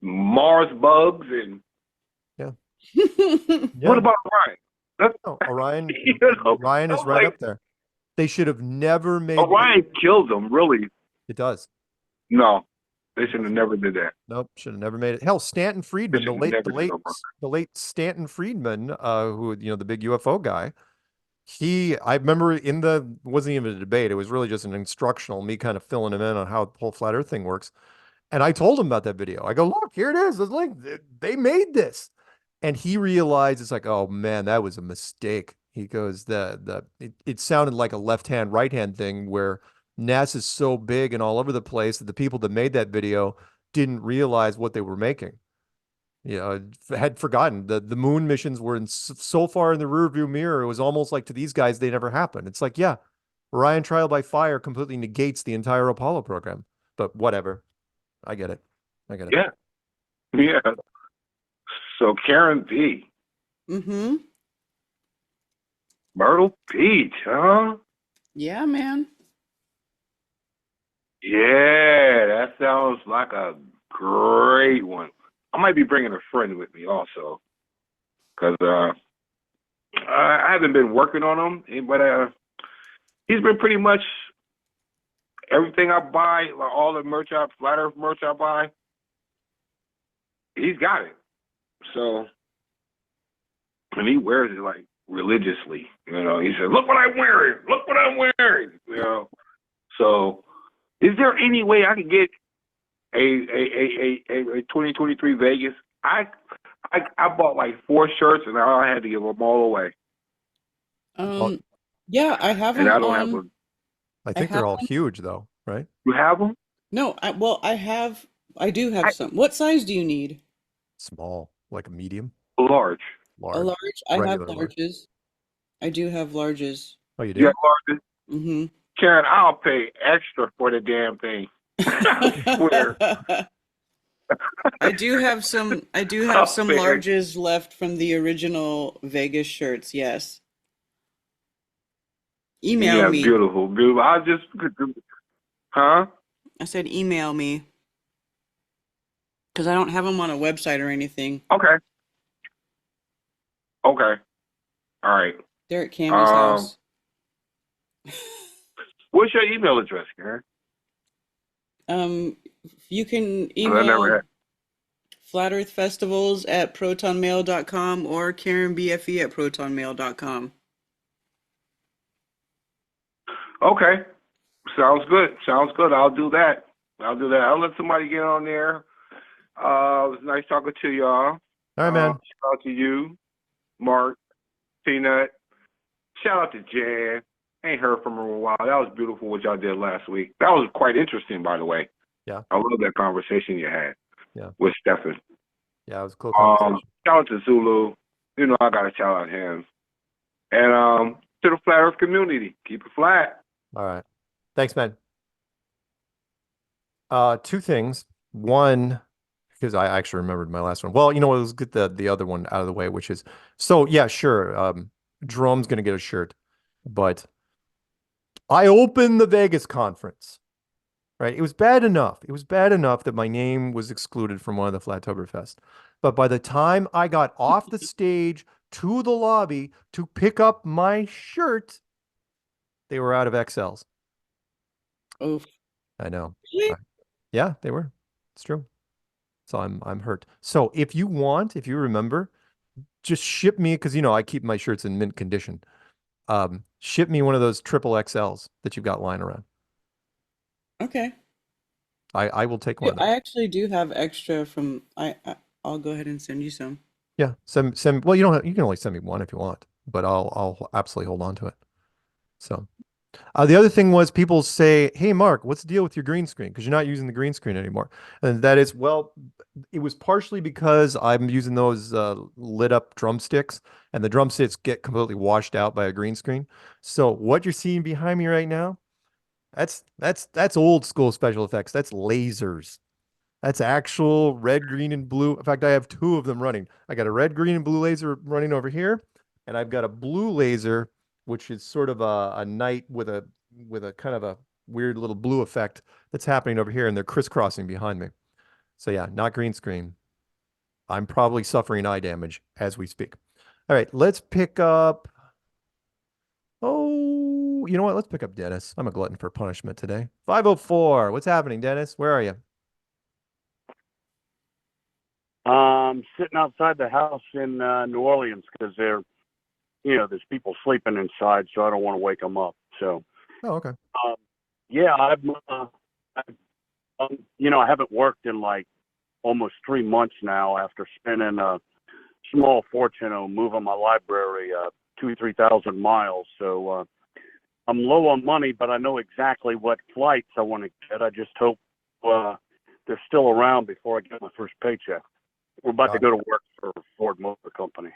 Mars bugs and what about Orion? Orion is right up there. They should have never made Orion killed them, really. It does. No, they should have never did that. Nope, should have never made it. Hell, Stanton Friedman, the late Stanton Friedman, who the big UFO guy. I remember wasn't even a debate. It was really just an instructional, me kind of filling him in on how the whole flat Earth thing works. And I told him about that video. I go, look, here it is. It's like, they made this. And he realized, it's like, oh man, that was a mistake. He goes, it sounded like a left-hand, right-hand thing where NASA's so big and all over the place that the people that made that video didn't realize what they were making. Had forgotten the moon missions were so far in the rearview mirror. It was almost like to these guys, they never happened. It's like, yeah, Orion Trial by Fire completely negates the entire Apollo program, but whatever. I get it. Yeah. So Karen P. Mm-hmm. Myrtle Beach, huh? Yeah, man. Yeah, that sounds like a great one. I might be bringing a friend with me also, because I haven't been working on him, but he's been pretty much everything I buy, like all the merch, flat Earth merch I buy, he's got it. So, and he wears it like religiously. He said, "Look what I'm wearing! Look what I'm wearing!" So, is there any way I could get a 2023 Vegas? I bought like 4 shirts and I had to give them all away. Yeah, I have them. And I don't have them. I think they're all huge though, right? You have them? No, I do have some. What size do you need? Small, like a medium. Large. A large. I have larges. I do have larges. Oh, you do? You have larges? Mm-hmm. Karen, I'll pay extra for the damn thing. I swear. I do have some larges left from the original Vegas shirts. Yes. Email me. Beautiful. I just, huh? I said email me because I don't have them on a website or anything. Okay. All right. They're at Cammy's house. What's your email address, Karen? You can I never email had. Flat Earth Festivals at protonmail.com or KarenBFE at protonmail.com. Okay. Sounds good. Sounds good. I'll do that. I'll let somebody get on there. It was nice talking to y'all. All right, man. Shout out to you, Mark, Peanut. Shout out to Jan. Ain't heard from her in a while. That was beautiful what y'all did last week. That was quite interesting, by the way. Yeah. I love that conversation you had. Yeah. With Stefan. Yeah, it was a cool conversation. Shout out to Zulu. You know I gotta shout out him. And to the Flat Earth community. Keep it flat. All right. Thanks, man. Two things. One, because I actually remembered my last one. Well, you know what? Let's get the other one out of the way, which is, so yeah, sure. Jerome's going to get a shirt, but I opened the Vegas conference, right? It was bad enough. It was bad enough that my name was excluded from one of the Flattoberfest. But by the time I got off the stage to the lobby to pick up my shirt, they were out of XLs. Oof. I know. Really? Yeah, they were. It's true. So I'm hurt. So if you remember, just ship me, because you know I keep my shirts in mint condition. Ship me one of those triple XLs that you've got lying around. Okay. I will take one of them. I actually do have extra from I'll go ahead and send you some. Yeah, send. Well, you can only send me one if you want, but I'll absolutely hold on to it. So, the other thing was people say, "Hey, Mark, what's the deal with your green screen? Because you're not using the green screen anymore." And that is, well, it was partially because I'm using those lit up drumsticks, and the drumsticks get completely washed out by a green screen. So what you're seeing behind me right now, that's old school special effects. That's lasers. That's actual red, green, and blue. In fact, I have two of them running. I got a red, green, and blue laser running over here, and I've got a blue laser, which is sort of a night with a kind of a weird little blue effect that's happening over here, and they're crisscrossing behind me. So yeah, not green screen. I'm probably suffering eye damage as we speak. All right, let's pick up. Oh, you know what? Let's pick up Dennis. I'm a glutton for punishment today. 504. What's happening, Dennis? Where are you? Sitting outside the house in New Orleans because there's people sleeping inside, so I don't want to wake them up. So, okay. Yeah, I haven't worked in like almost 3 months now after spending a small fortune on moving my library 2,000-3,000 miles. So I'm low on money, but I know exactly what flights I want to get. I just hope they're still around before I get my first paycheck. We're about to go to work for Ford Motor Company.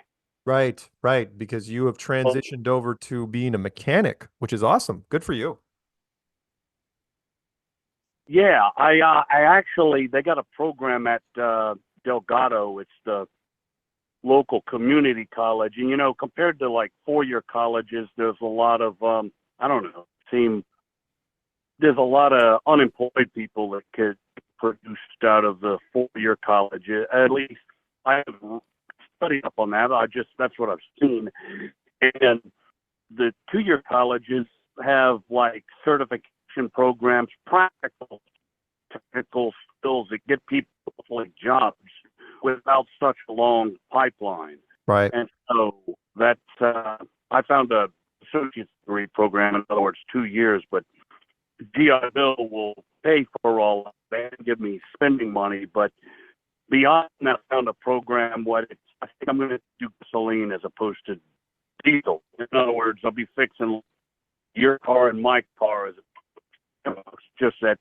Right, because you have transitioned over to being a mechanic, which is awesome. Good for you. Yeah, I actually, they got a program at Delgado. It's the local community college. And, compared to like four-year colleges, there's a lot of, there's a lot of unemployed people that could produced out of the four-year college. At least I haven't studied up on that. That's what I've seen. And the two-year colleges have like certification programs, practical, technical skills that get people like jobs without such a long pipeline. Right. And so that's, I found a associate's degree program, in other words, 2 years, but GI Bill will pay for all of that and give me spending money. But beyond that, I found a program I think I'm going to do gasoline as opposed to diesel. In other words, I'll be fixing your car and my car. It's just that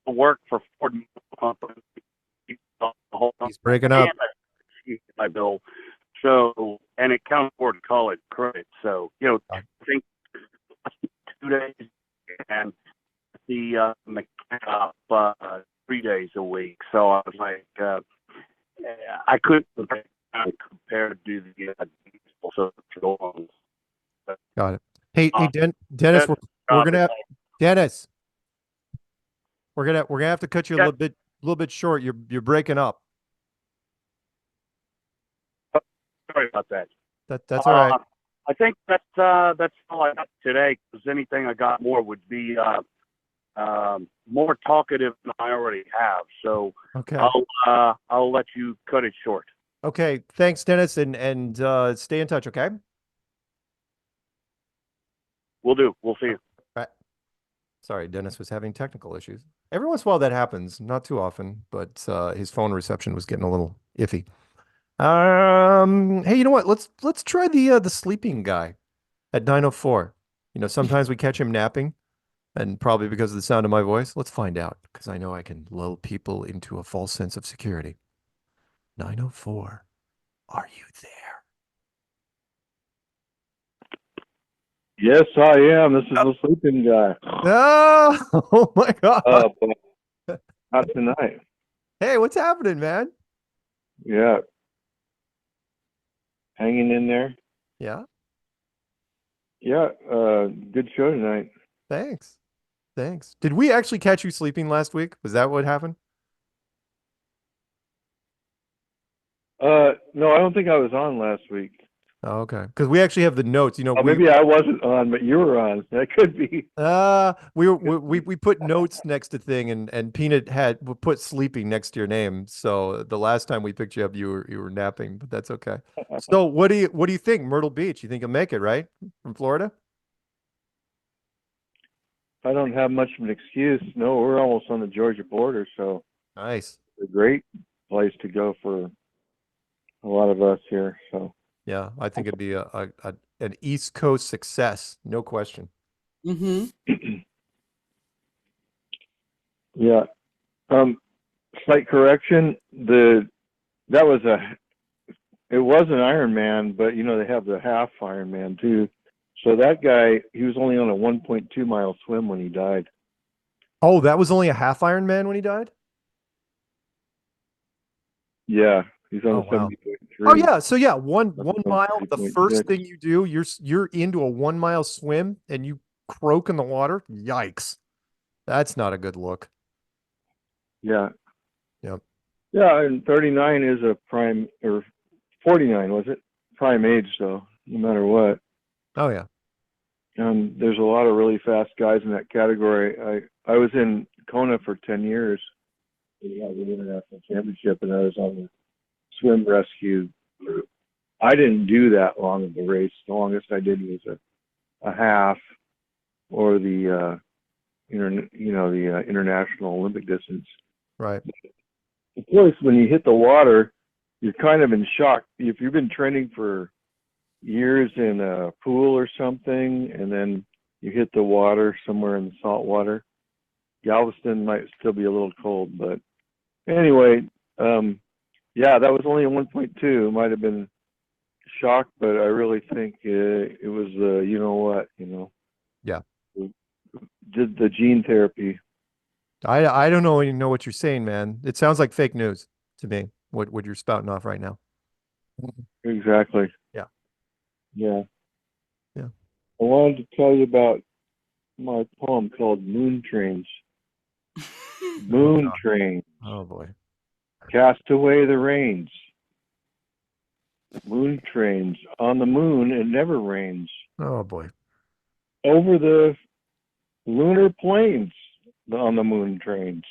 I work for Ford Company. He's breaking up. My bill. So, and it counts toward college credit. So, I think 2 days and the mechanic up 3 days a week. So I was like, I couldn't compare to the so long. Got it. Hey, Dennis, we're gonna have, Dennis. We're gonna have to cut you a little bit short. You're breaking up. Sorry about that. That's all right. I think that's all I got today. Because anything I got more would be more talkative than I already have. So Okay. I'll let you cut it short. Okay. Thanks, Dennis, and stay in touch. Okay. We'll do. We'll see you. All right. Sorry, Dennis was having technical issues. Every once in a while that happens, not too often, but his phone reception was getting a little iffy. Hey, you know what? Let's try the sleeping guy at 9:04. You know, sometimes we catch him napping, and probably because of the sound of my voice. Let's find out, because I know I can lull people into a false sense of security. 9:04. Are you there? Yes, I am. This is the sleeping guy. Oh my God. Not tonight. Hey, what's happening, man? Yeah. Hanging in there. Yeah. Yeah. Good show tonight. Thanks. Did we actually catch you sleeping last week? Was that what happened? No, I don't think I was on last week. Oh, okay. Because we actually have the notes. You know, maybe I wasn't on, but you were on. That could be. We put notes next to thing, and Peanut we put sleeping next to your name. So the last time we picked you up, you were napping, but that's okay. So what do you think, Myrtle Beach? You think you'll make it, right? From Florida? I don't have much of an excuse. No, we're almost on the Georgia border, so nice. It's a great place to go for a lot of us here. So yeah, I think it'd be an East Coast success, no question. Mm-hmm. Yeah. Slight correction. It was an Ironman, but you know they have the half Ironman too. So that guy, he was only on a 1.2 mile swim when he died. Oh, that was only a half Ironman when he died? Yeah, he's on Oh, a wow. 70.3. Oh yeah, so yeah, one mile. The 70.6. first thing you do, you're into a 1 mile swim and you croak in the water. Yikes, that's not a good look. Yeah. Yep. Yeah, and 39 is a prime, or 49 was it? Prime age, though, no matter what. Oh yeah. There's a lot of really fast guys in that category. I was in Kona for 10 years. We had the international championship, and I was on the swim rescue group. I didn't do that long of the race. The longest I did was a half, or the international Olympic distance. Right. Of course, when you hit the water, you're kind of in shock. If you've been training for years in a pool or something, and then you hit the water somewhere in the salt water, Galveston might still be a little cold. But anyway, yeah, that was only a 1.2. Might have been shocked, but I really think it was Yeah. Did the gene therapy. I don't know what you're saying, man. It sounds like fake news to me. What you're spouting off right now. Exactly. Yeah. Yeah. Yeah. I wanted to tell you about my poem called Moon Trains. Moon Trains. Oh boy. Cast away the reins. Moon trains. On the moon it never rains. Oh boy. Over the lunar plains on the moon trains.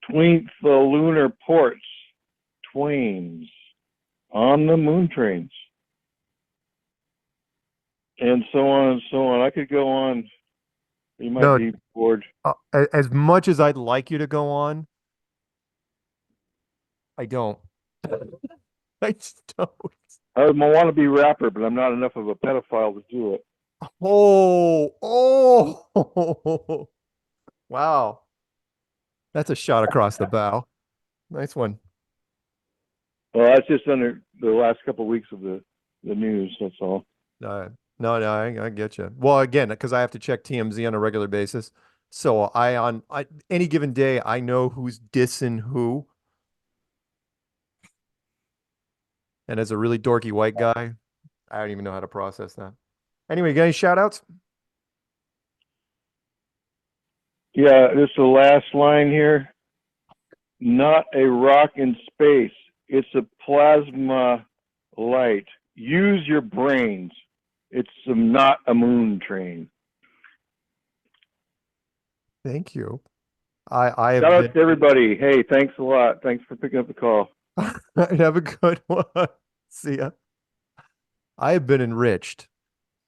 Tweenth the lunar ports. Twains. On the moon trains. And so on and so on. I could go on. You might be bored. As much as I'd like you to go on, I don't. I just don't. I'm a wannabe rapper, but I'm not enough of a pedophile to do it. Oh, wow. That's a shot across the bow. Nice one. Well, that's just under the last couple of weeks of the news. That's all. No, I get you. Well, again, because I have to check TMZ on a regular basis. So on any given day, I know who's dissing who. And as a really dorky white guy, I don't even know how to process that. Anyway, you got any shout outs? Yeah, this is the last line here. Not a rock in space. It's a plasma light. Use your brains. It's not a moon train. Thank you. I have Shout out been, to everybody. Hey, thanks a lot. Thanks for picking up the call. have a good one. See ya. I have been enriched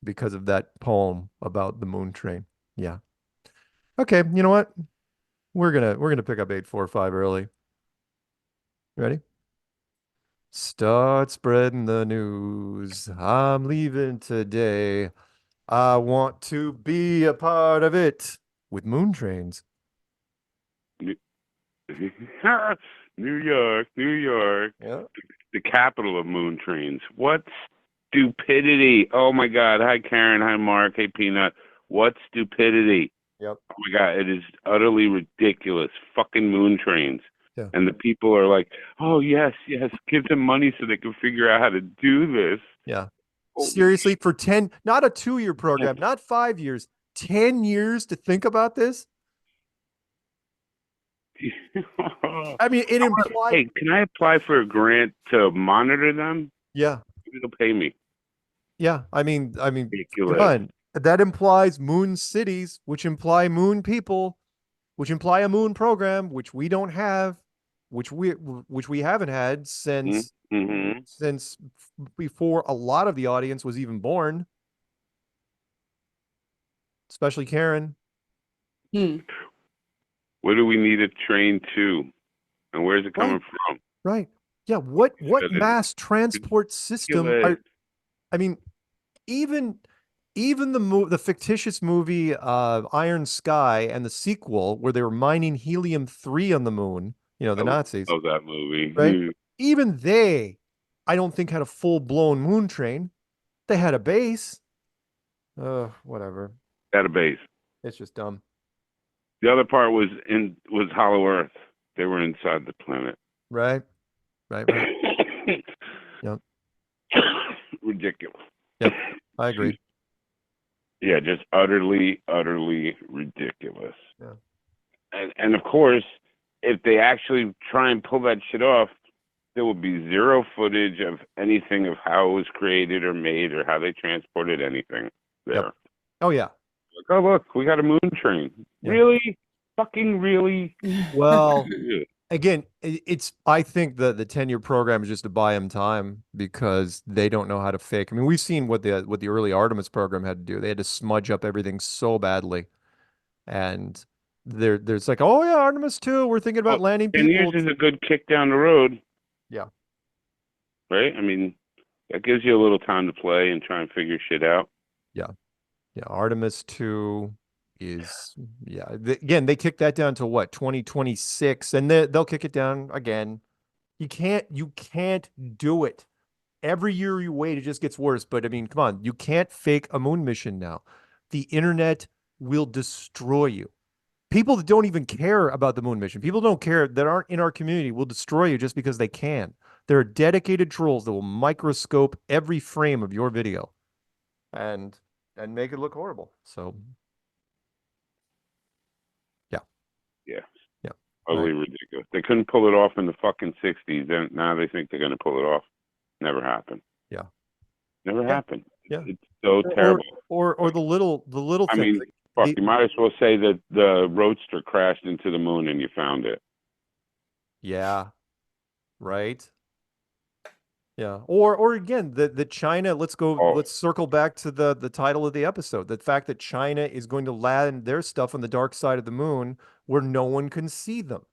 because of that poem about the moon train. Yeah. Okay, you know what? We're gonna pick up 845 early. Ready? Start spreading the news. I'm leaving today. I want to be a part of it with moon trains. New York, New York. Yeah. The capital of moon trains. What stupidity. Oh my God. Hi Karen. Hi Mark. Hey Peanut. What stupidity. Yep. Oh my God. It is utterly ridiculous. Fucking moon trains. Yeah. And the people are like, oh yes, yes, give them money so they can figure out how to do this. Yeah. Seriously, for 10, not a 2-year program, not 5 years, 10 years to think about this? I mean, it implies. Hey, can I apply for a grant to monitor them? Yeah. Maybe they'll pay me. Yeah. I mean, Ridiculous. done. That implies moon cities, which imply moon people, which imply a moon program, which we don't have, which we haven't had since since before a lot of the audience was even born, especially Karen. Where do we need a train to, and where's it coming from? Right. Yeah. What mass transport system are? I mean, even the fictitious movie Iron Sky and the sequel where they were mining helium-3 on the moon. You know, the Nazis. Love that movie. Right. Even they, I don't think, had a full-blown moon train. They had a base. Whatever. At a base. It's just dumb. The other part was Hollow Earth. They were inside the planet. Right. Right. Yep. Ridiculous. Yep. I agree. Yeah, just utterly, utterly ridiculous. Yeah. And of course, if they actually try and pull that shit off, there will be zero footage of anything of how it was created or made or how they transported anything there. Yep. Oh yeah. Like, oh look, we got a moon train. Yeah. Really? Fucking really? Well, again, I think the 10-year program is just to buy them time because they don't know how to fake. I mean, we've seen what the early Artemis program had to do. They had to smudge up everything so badly. And there's like, oh yeah, Artemis 2, we're thinking about landing 10 people. years is a good kick down the road. Yeah. Right? I mean, that gives you a little time to play and try and figure shit out. Yeah. Yeah. Artemis 2 is, again, they kicked that down to what, 2026, and they'll kick it down again. You can't do it. Every year you wait, it just gets worse. But I mean, come on, you can't fake a moon mission now. The internet will destroy you. People that don't even care about the moon mission, people don't care, that aren't in our community, will destroy you just because they can. There are dedicated trolls that will microscope every frame of your video and make it look horrible. So yeah. Totally ridiculous. They couldn't pull it off in the fucking 60s. Then now they think they're going to pull it off. Never happened. Yeah. Never happened. Yeah. It's so terrible. Or the little I things. mean, fuck, you might as well say that the Roadster crashed into the moon and you found it. Yeah. Right. Yeah. Or again, the China, let's circle back to the title of the episode. The fact that China is going to land their stuff on the dark side of the moon where no one can see them.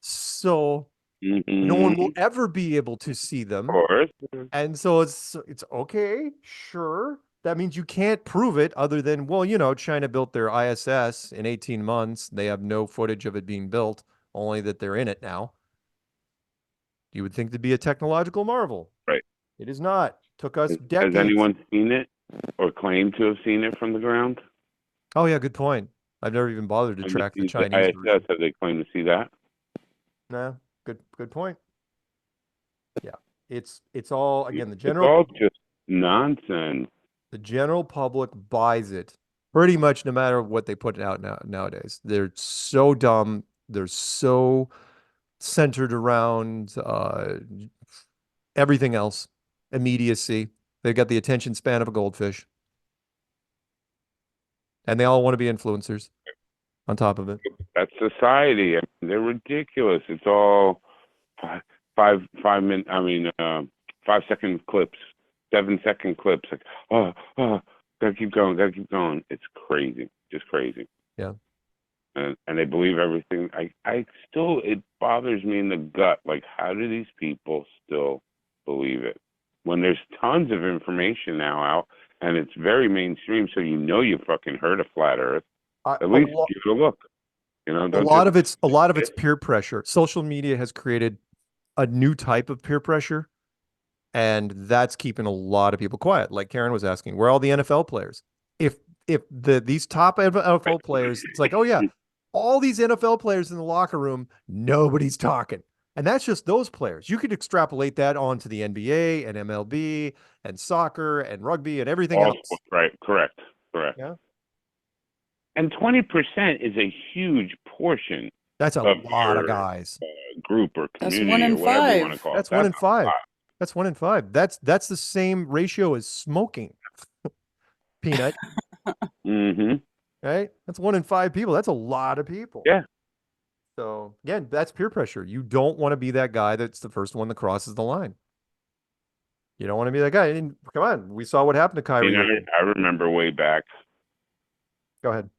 So no one will ever be able to see them. Of course. And so it's okay, sure. That means you can't prove it other than, well, China built their ISS in 18 months. They have no footage of it being built, only that they're in it now. You would think to be a technological marvel. Right. It is not. Took us decades. Has anyone seen it or claimed to have seen it from the ground? Oh, yeah, good point. I've never even bothered to track the Chinese ISS, version. have they claimed to see that? No, good point. Yeah. It's all, again, It's all just nonsense. The general public buys it pretty much no matter what they put out nowadays. They're so dumb. They're so centered around everything else, immediacy. They've got the attention span of a goldfish. And they all want to be influencers on top of it. That's society. I mean, they're ridiculous. It's all 5 second clips, 7-second clips. Like, gotta keep going. It's crazy, just crazy. Yeah. And they believe everything. It bothers me in the gut. Like, how do these people still believe it when there's tons of information now out and it's very mainstream? So you fucking heard of flat Earth. At least give it a look. You know, a lot of it's peer pressure. Social media has created a new type of peer pressure, and that's keeping a lot of people quiet. Like Karen was asking, where are all the NFL players? If these top NFL players, it's like, oh yeah, all these NFL players in the locker room, nobody's talking. And that's just those players. You could extrapolate that onto the NBA and MLB and soccer and rugby and everything else. Right, correct. Yeah. And 20% is a huge portion. That's a lot of guys. Group or community. That's 1 in or whatever 5. You want to call it. That's 1 in 5. That's 1 in 5. That's the same ratio as smoking. Peanut. Mm-hmm. Right? That's 1 in 5 people. That's a lot of people. Yeah. So again, that's peer pressure. You don't want to be that guy that's the first one that crosses the line. You don't want to be that guy. And come on, we saw what happened to Kyrie. I remember way back. Go ahead.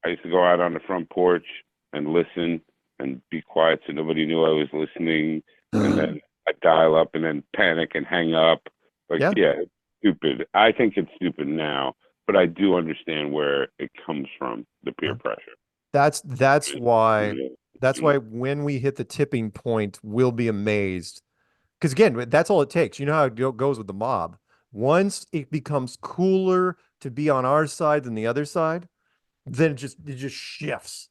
I used to go out on the front porch and listen and be quiet so nobody knew I was listening. And then I'd dial up and then panic and hang up. Like, yeah, it's stupid. I think it's stupid now, but I do understand where it comes from, the peer pressure. That's why when we hit the tipping point, we'll be amazed. Because again, that's all it takes. You know how it goes with the mob. Once it becomes cooler to be on our side than the other side, then it just shifts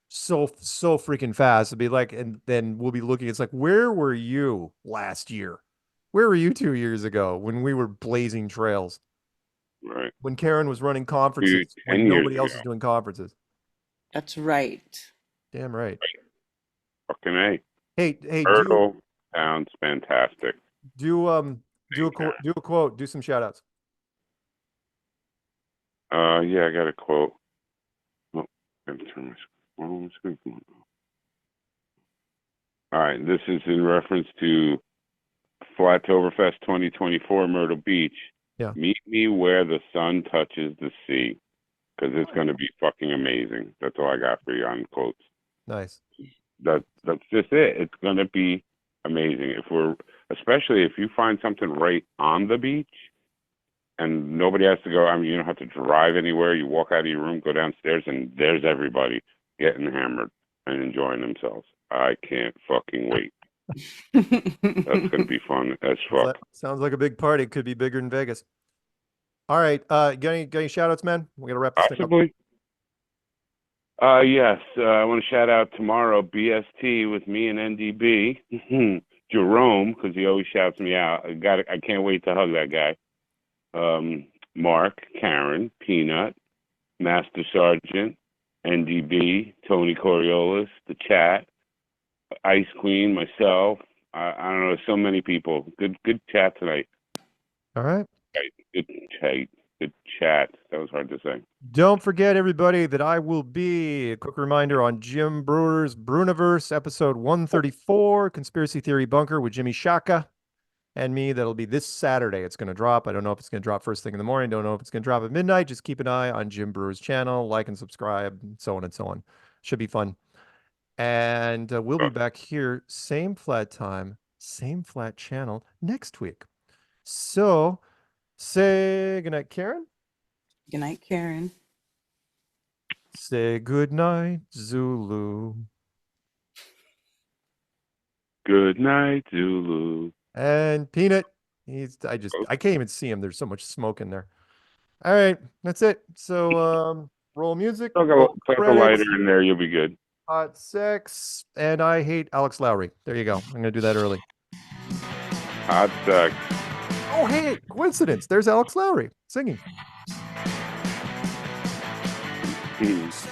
so freaking fast. It'd be like, and then we'll be looking. It's like, where were you last year? Where were you 2 years ago when we were blazing trails? Right. When Karen was running conferences, when nobody else is doing conferences. That's right. Damn right. Fucking A. Hey, Myrtle sounds fantastic. Do a quote. Do some shout outs. Yeah, I got a quote. Oh, I gotta turn my screen. All right, this is in reference to Flattoberfest 2024, Myrtle Beach. Yeah. Meet me where the sun touches the sea, because it's going to be fucking amazing. That's all I got for you on quotes. Nice. That's just it. It's going to be amazing. Especially if you find something right on the beach, and nobody has to go. I mean, you don't have to drive anywhere. You walk out of your room, go downstairs, and there's everybody getting hammered and enjoying themselves. I can't fucking wait. That's gonna be fun as fuck. Sounds like a big party. Could be bigger than Vegas. All right, got any shout outs, man? We gotta wrap this thing up. Yes, I want to shout out tomorrow BST with me and NDB. Jerome, because he always shouts me out. I can't wait to hug that guy. Mark, Karen, Peanut, Master Sargent, NDB, Tony Coriolis, the chat, Ice Queen, myself. I don't know, so many people. Good chat tonight. All right. Good chat. That was hard to say. Don't forget, everybody, that I will be, a quick reminder, on Jim Brewer's Bruniverse, episode 134, Conspiracy Theory Bunker with Jimmy Shaka and me. That'll be this Saturday. It's going to drop. I don't know if it's going to drop first thing in the morning. Don't know if it's going to drop at midnight. Just keep an eye on Jim Brewer's channel. Like and subscribe, so on and so on. Should be fun. And we'll be back here, same flat time, same flat channel next week. So say goodnight, Karen. Good night, Karen. Say goodnight, Zulu. Good night, Zulu. And Peanut. I can't even see him. There's so much smoke in there. All right, that's it. So roll music. Plug a lighter in there, you'll be good. Hot sex, and I hate Alex Lowry. There you go. I'm gonna do that early. Hot sex. Oh, hey, coincidence. There's Alex Lowry singing. Yes.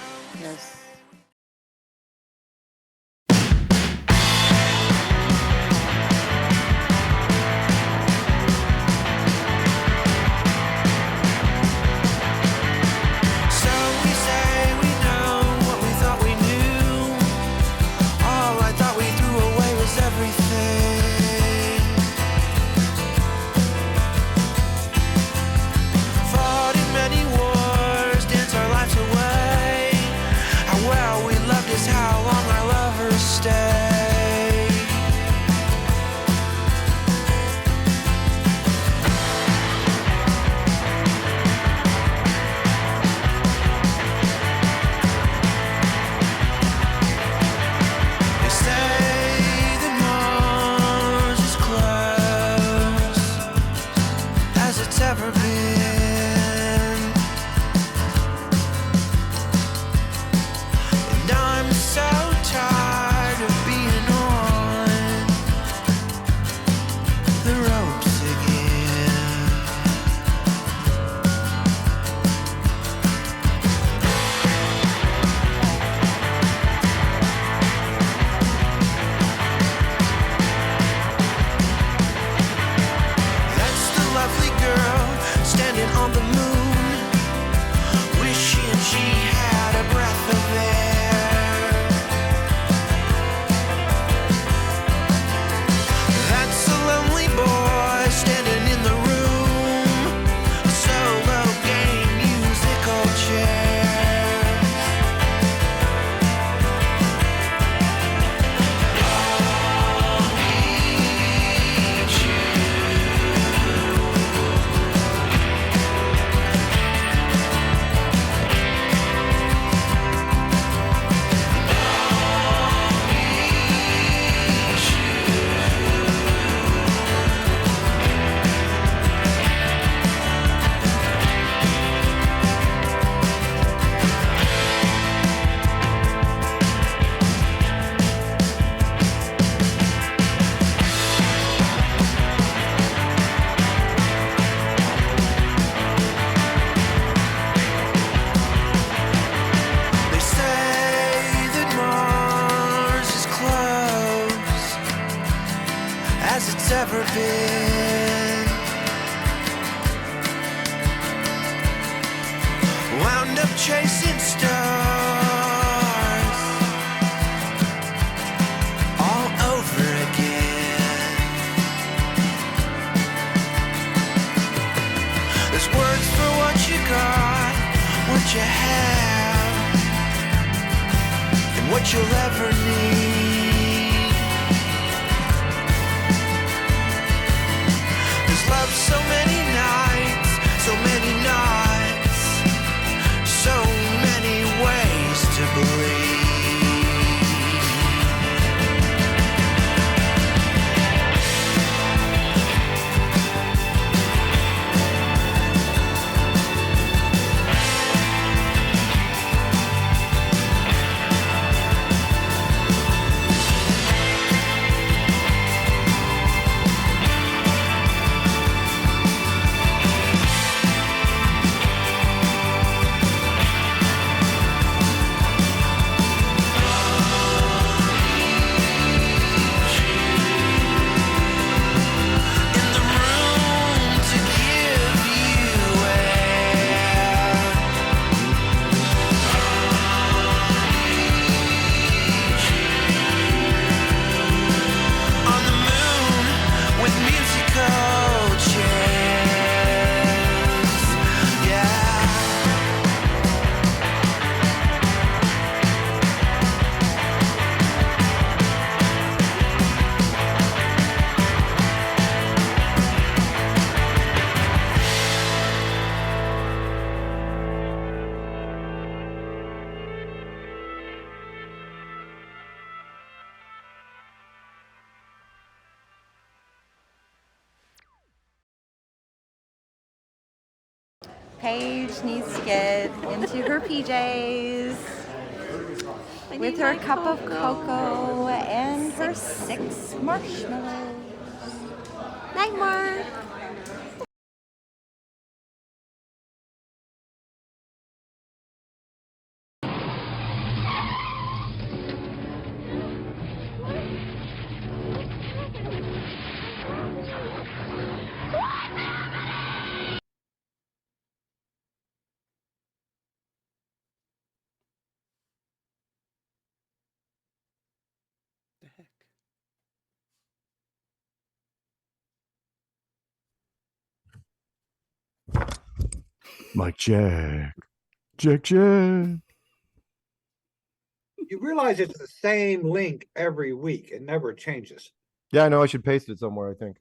ever been. Wound up chasing stars all over again. There's words for what you got, what you have, and what you'll ever need. There's love so many nights, so many nights, so many ways to believe. Paige needs to get into her PJs with her cup of cocoa and her 6 marshmallows. Night, Mark. Mike Jack. Jack. You realize it's the same link every week. It never changes. Yeah, I know. I should paste it somewhere, I think.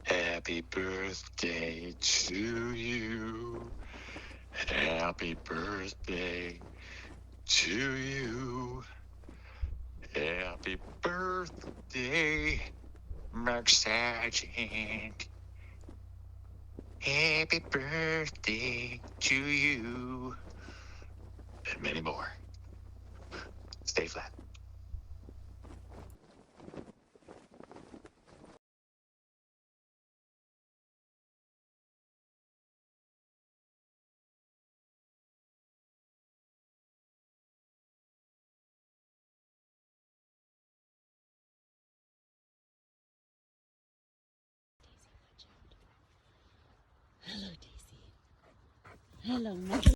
Happy birthday to you. Happy birthday to you. Happy birthday, Mark Sargent. Happy birthday to you. And many more. Stay flat. Hello, Daisy. Hello, Myrtle.